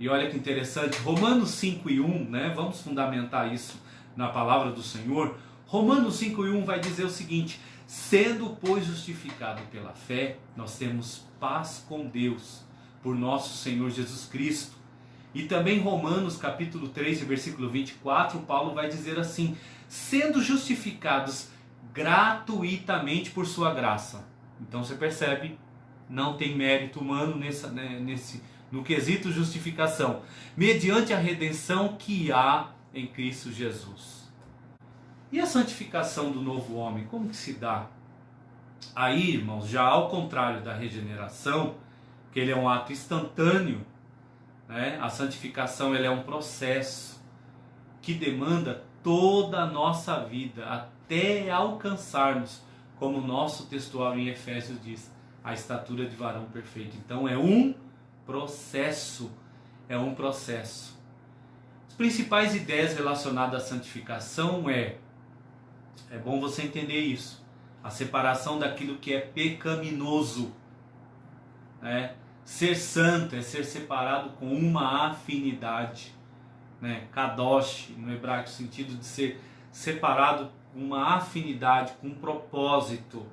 E olha que interessante, Romanos 5:1, né, vamos fundamentar isso na palavra do Senhor. Romanos 5:1 vai dizer o seguinte: sendo, pois, justificado pela fé, nós temos paz com Deus, por nosso Senhor Jesus Cristo. E também Romanos capítulo 3, versículo 24, Paulo vai dizer assim: sendo justificados gratuitamente por sua graça. Então você percebe, não tem mérito humano no quesito justificação, mediante a redenção que há em Cristo Jesus. E a santificação do novo homem, como que se dá? Aí, irmãos, já ao contrário da regeneração, que ele é um ato instantâneo, né? A santificação ela é um processo que demanda toda a nossa vida até alcançarmos, como o nosso textual em Efésios diz, a estatura de varão perfeito. Então é um processo, As principais ideias relacionadas à santificação é bom você entender isso, a separação daquilo que é pecaminoso, né? Ser santo é ser separado com uma afinidade, né? Kadosh, no hebraico, o sentido de ser separado com uma afinidade, com um propósito,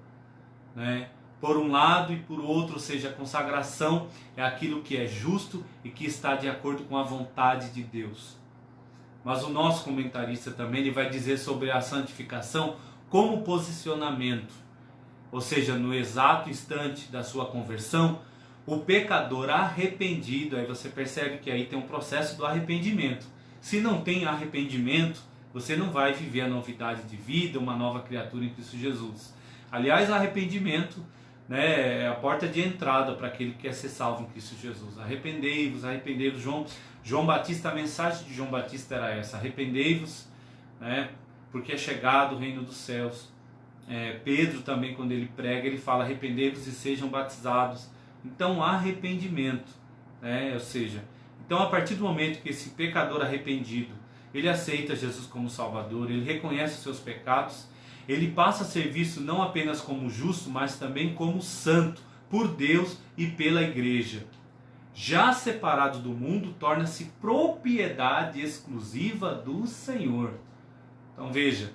né? Por um lado e por outro, ou seja, a consagração é aquilo que é justo e que está de acordo com a vontade de Deus. Mas o nosso comentarista também ele vai dizer sobre a santificação como posicionamento, ou seja, no exato instante da sua conversão, o pecador arrependido, aí você percebe que aí tem um processo do arrependimento. Se não tem arrependimento, você não vai viver a novidade de vida, uma nova criatura em Cristo Jesus. Aliás, arrependimento, né, é a porta de entrada para aquele que quer ser salvo em Cristo Jesus. Arrependei-vos, arrependei-vos. João Batista, a mensagem de João Batista era essa: arrependei-vos, né, porque é chegado o reino dos céus. Pedro também, quando ele prega, ele fala: arrependei-vos e sejam batizados. Então, arrependimento, né, ou seja, então a partir do momento que esse pecador arrependido, ele aceita Jesus como Salvador, ele reconhece os seus pecados, ele passa a ser visto não apenas como justo, mas também como santo por Deus e pela igreja. Já separado do mundo, torna-se propriedade exclusiva do Senhor. Então veja,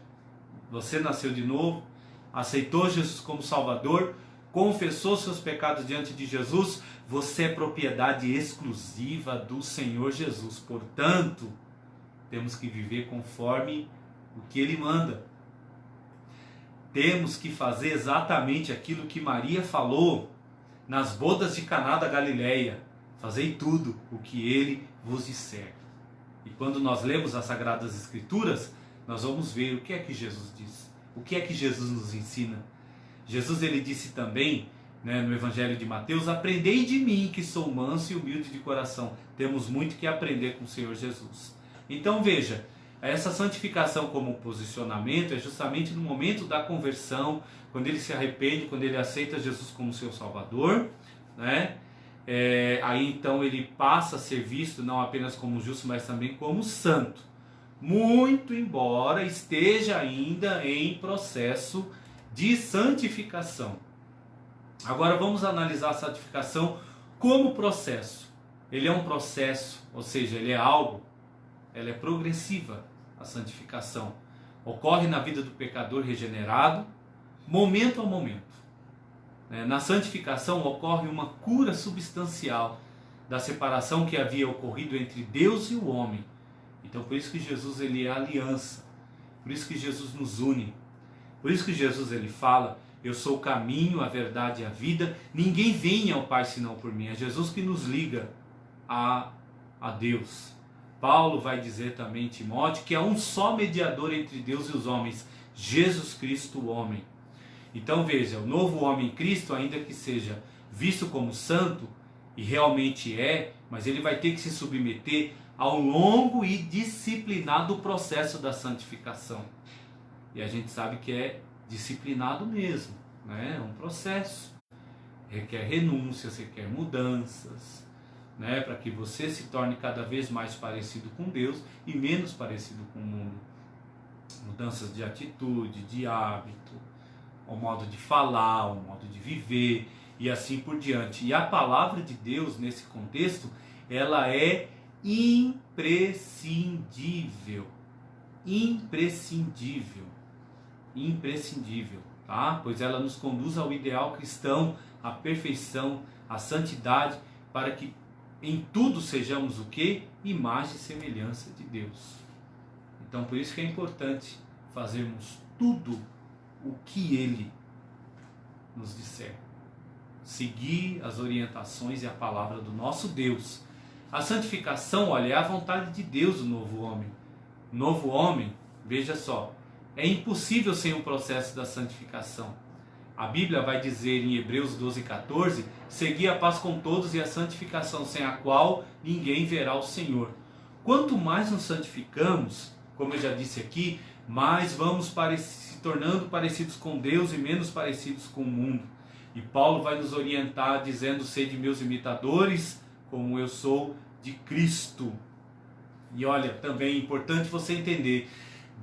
você nasceu de novo, aceitou Jesus como Salvador, confessou seus pecados diante de Jesus, você é propriedade exclusiva do Senhor Jesus. Portanto, temos que viver conforme o que Ele manda. Temos que fazer exatamente aquilo que Maria falou nas bodas de Caná da Galileia: fazei tudo o que Ele vos disser. E quando nós lemos as Sagradas Escrituras, nós vamos ver o que é que Jesus diz, o que é que Jesus nos ensina. Jesus ele disse também, né, no Evangelho de Mateus: aprendei de mim que sou manso e humilde de coração. Temos muito que aprender com o Senhor Jesus. Então veja, essa santificação como posicionamento é justamente no momento da conversão, quando ele se arrepende, quando ele aceita Jesus como seu Salvador, né? Aí então ele passa a ser visto não apenas como justo, mas também como santo, muito embora esteja ainda em processo de santificação. Agora vamos analisar a santificação como processo. Ele é um processo, ou seja, ela é progressiva. A santificação ocorre na vida do pecador regenerado, momento a momento. Na santificação ocorre uma cura substancial da separação que havia ocorrido entre Deus e o homem. Então por isso que Jesus ele é a aliança, por isso que Jesus nos une, por isso que Jesus ele fala: eu sou o caminho, a verdade e a vida, ninguém vem ao Pai senão por mim. É Jesus que nos liga a Deus. Paulo vai dizer também em Timóteo que há um só mediador entre Deus e os homens, Jesus Cristo o homem. Então veja, o novo homem em Cristo, ainda que seja visto como santo, e realmente mas ele vai ter que se submeter ao longo e disciplinado processo da santificação. E a gente sabe que é disciplinado mesmo, né? É um processo, requer renúncias, requer mudanças, né? Para que você se torne cada vez mais parecido com Deus e menos parecido com o mundo. Mudanças de atitude, de hábito, o modo de falar, o modo de viver e assim por diante. E a palavra de Deus nesse contexto, ela é imprescindível. Imprescindível, tá? Pois ela nos conduz ao ideal cristão, à perfeição, à santidade, para que em tudo sejamos o quê? Imagem e semelhança de Deus. Então por isso que é importante fazermos tudo o que Ele nos disser. Seguir as orientações e a palavra do nosso Deus. A santificação, olha, é a vontade de Deus do novo homem. O novo homem, veja só, é impossível sem o processo da santificação. A Bíblia vai dizer em Hebreus 12:14, segui a paz com todos e a santificação, sem a qual ninguém verá o Senhor. Quanto mais nos santificamos, como eu já disse aqui, mais vamos se tornando parecidos com Deus e menos parecidos com o mundo. E Paulo vai nos orientar dizendo, sede meus imitadores, como eu sou de Cristo. E olha, também é importante você entender,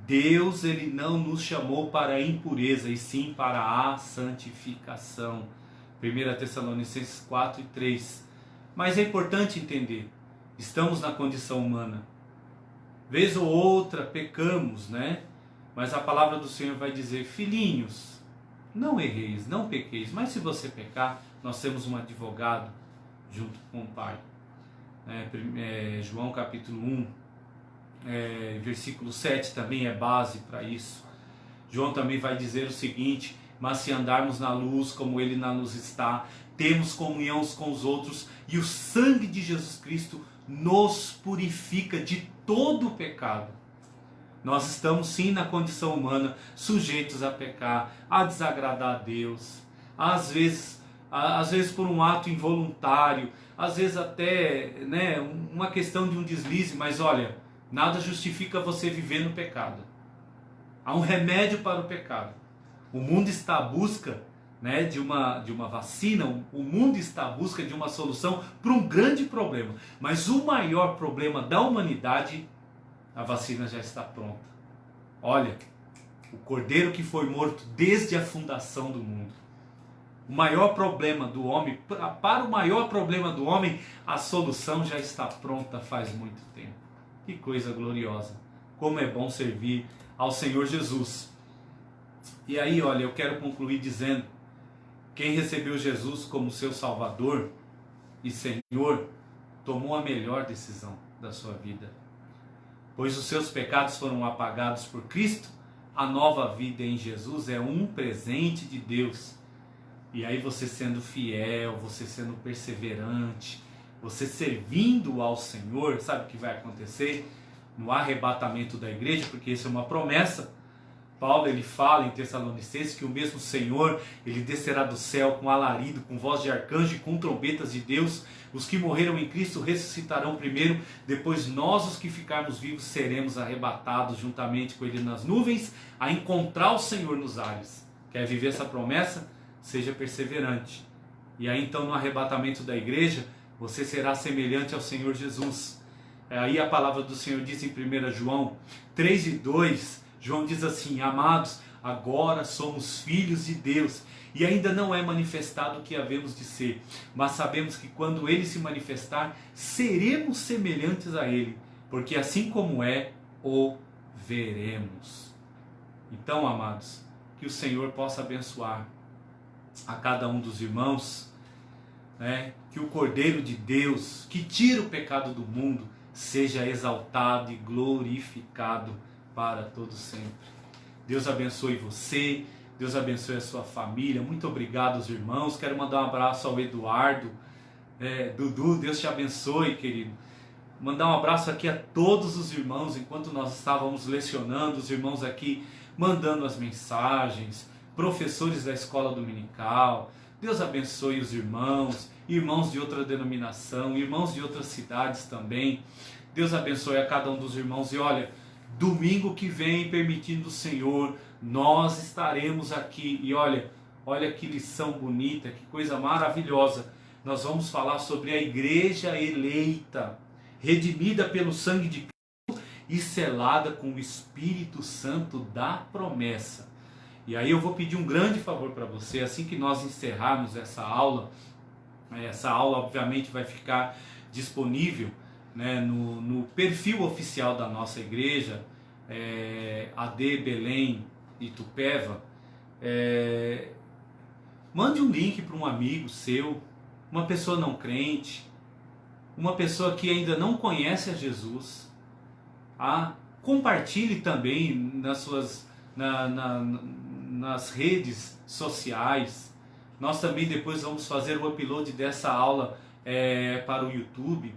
Deus ele não nos chamou para a impureza, e sim para a santificação. 1 Tessalonicenses 4:3. Mas é importante entender, estamos na condição humana. Vez ou outra pecamos, né? Mas a palavra do Senhor vai dizer, filhinhos, não erreis, não pequeis, mas se você pecar, nós temos um advogado junto com o Pai. João capítulo 1, versículo 7 também é base para isso. João também vai dizer o seguinte, mas se andarmos na luz como Ele na luz está, temos comunhão uns com os outros, e o sangue de Jesus Cristo nos purifica de todo o pecado. Nós estamos sim na condição humana, sujeitos a pecar, a desagradar a Deus, às vezes por um ato involuntário, às vezes até uma questão de um deslize, mas olha, nada justifica você viver no pecado. Há um remédio para o pecado. O mundo está à busca de uma vacina, o mundo está à busca de uma solução para um grande problema, mas o maior problema da humanidade, a vacina já está pronta. Olha, o cordeiro que foi morto desde a fundação do mundo. O maior problema do homem, para o maior problema do homem, a solução já está pronta faz muito tempo. Que coisa gloriosa. Como é bom servir ao Senhor Jesus. E aí, olha, eu quero concluir dizendo, quem recebeu Jesus como seu Salvador e Senhor, tomou a melhor decisão da sua vida. Pois os seus pecados foram apagados por Cristo, a nova vida em Jesus é um presente de Deus. E aí você sendo fiel, você sendo perseverante, você servindo ao Senhor, sabe o que vai acontecer? No arrebatamento da igreja, porque isso é uma promessa. Paulo ele fala em Tessalonicenses que o mesmo Senhor, ele descerá do céu com alarido, com voz de arcanjo e com trombetas de Deus. Os que morreram em Cristo ressuscitarão primeiro, depois nós, os que ficarmos vivos, seremos arrebatados juntamente com Ele nas nuvens, a encontrar o Senhor nos ares. Quer viver essa promessa? Seja perseverante. E aí então no arrebatamento da igreja, você será semelhante ao Senhor Jesus. Aí a palavra do Senhor diz em 1 João 3:2, João diz assim, amados, agora somos filhos de Deus, e ainda não é manifestado o que havemos de ser, mas sabemos que quando Ele se manifestar, seremos semelhantes a Ele, porque assim como é, o veremos. Então, amados, que o Senhor possa abençoar a cada um dos irmãos, que o Cordeiro de Deus, que tira o pecado do mundo, seja exaltado e glorificado para todo sempre. Deus abençoe você, Deus abençoe a sua família. Muito obrigado aos irmãos. Quero mandar um abraço ao Eduardo, Dudu, Deus te abençoe, querido. Mandar um abraço aqui a todos os irmãos, enquanto nós estávamos lecionando, os irmãos aqui mandando as mensagens, professores da escola dominical. Deus abençoe os irmãos, irmãos de outra denominação, irmãos de outras cidades também. Deus abençoe a cada um dos irmãos. E olha, domingo que vem, permitindo o Senhor, nós estaremos aqui. E olha que lição bonita, que coisa maravilhosa. Nós vamos falar sobre a igreja eleita, redimida pelo sangue de Cristo e selada com o Espírito Santo da promessa. E aí eu vou pedir um grande favor para você, assim que nós encerrarmos essa aula obviamente vai ficar disponível no perfil oficial da nossa igreja, AD Belém Itupeva. Mande um link para um amigo seu, uma pessoa não crente, uma pessoa que ainda não conhece a Jesus. Compartilhe também nas redes sociais. Nós também depois vamos fazer o upload dessa aula para o YouTube.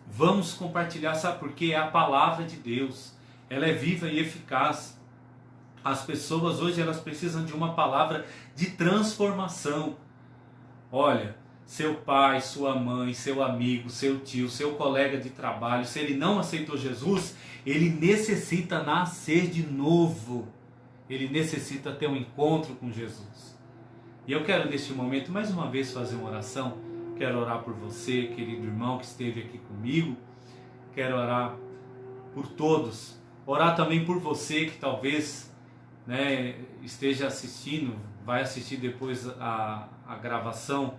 Vamos compartilhar, sabe por quê? É a palavra de Deus. Ela é viva e eficaz. As pessoas hoje elas precisam de uma palavra de transformação. Olha, seu pai, sua mãe, seu amigo, seu tio, seu colega de trabalho, se ele não aceitou Jesus, ele necessita nascer de novo. Ele necessita ter um encontro com Jesus. E eu quero neste momento mais uma vez fazer uma oração. Quero orar por você, querido irmão que esteve aqui comigo. Quero orar por todos. Orar também por você que talvez esteja assistindo, vai assistir depois a gravação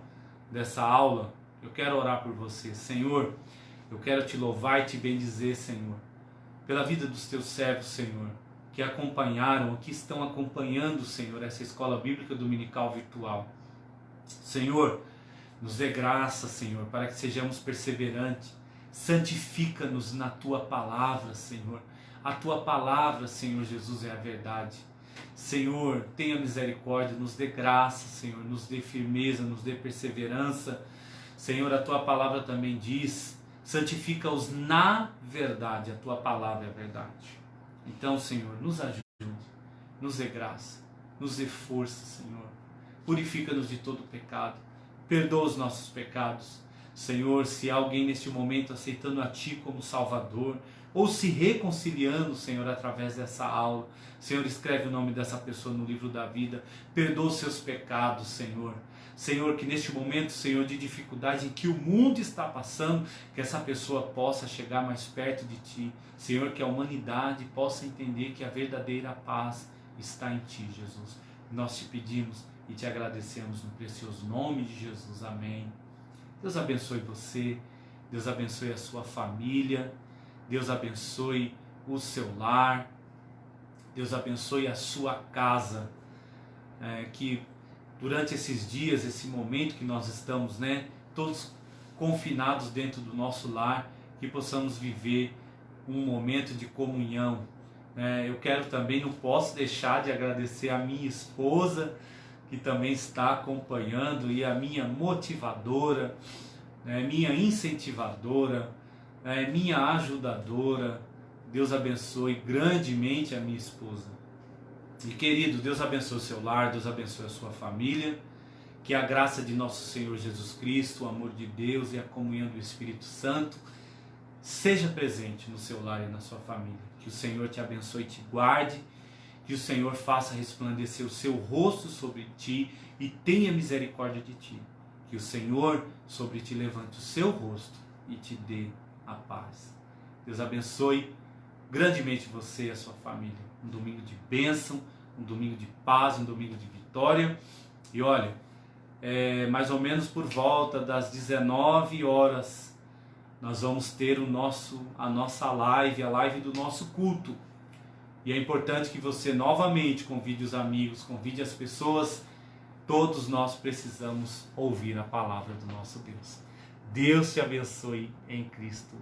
dessa aula. Eu quero orar por você. Senhor, eu quero te louvar e te bendizer, Senhor, pela vida dos teus servos, Senhor, que acompanharam, que estão acompanhando, Senhor, essa escola bíblica dominical virtual. Senhor, nos dê graça, Senhor, para que sejamos perseverantes. Santifica-nos na tua palavra, Senhor. A tua palavra, Senhor Jesus, é a verdade. Senhor, tenha misericórdia, nos dê graça, Senhor, nos dê firmeza, nos dê perseverança. Senhor, a tua palavra também diz: santifica-os na verdade, a tua palavra é a verdade. Então, Senhor, nos ajude, nos dê graça, nos dê força, Senhor. Purifica-nos de todo pecado, perdoa os nossos pecados. Senhor, se há alguém neste momento aceitando a Ti como Salvador, ou se reconciliando, Senhor, através dessa aula, Senhor, escreve o nome dessa pessoa no livro da vida, perdoa os seus pecados, Senhor. Senhor, que neste momento, Senhor, de dificuldade em que o mundo está passando, que essa pessoa possa chegar mais perto de Ti. Senhor, que a humanidade possa entender que a verdadeira paz está em Ti, Jesus. Nós te pedimos e te agradecemos no precioso nome de Jesus. Amém. Deus abençoe você, Deus abençoe a sua família, Deus abençoe o seu lar, Deus abençoe a sua casa, que durante esses dias, esse momento que nós estamos, todos confinados dentro do nosso lar, que possamos viver um momento de comunhão. Eu quero também, não posso deixar de agradecer a minha esposa, que também está acompanhando, e a minha motivadora, minha incentivadora, minha ajudadora. Deus abençoe grandemente a minha esposa. E querido, Deus abençoe o seu lar, Deus abençoe a sua família, que a graça de nosso Senhor Jesus Cristo, o amor de Deus e a comunhão do Espírito Santo seja presente no seu lar e na sua família. Que o Senhor te abençoe e te guarde, que o Senhor faça resplandecer o seu rosto sobre ti e tenha misericórdia de ti. Que o Senhor sobre ti levante o seu rosto e te dê a paz. Deus abençoe grandemente você e a sua família. Um domingo de bênção, um domingo de paz, um domingo de vitória. E olha, mais ou menos por volta das 19 horas, nós vamos ter a nossa live, a live do nosso culto. E é importante que você novamente convide os amigos, convide as pessoas. Todos nós precisamos ouvir a palavra do nosso Deus. Deus te abençoe em Cristo.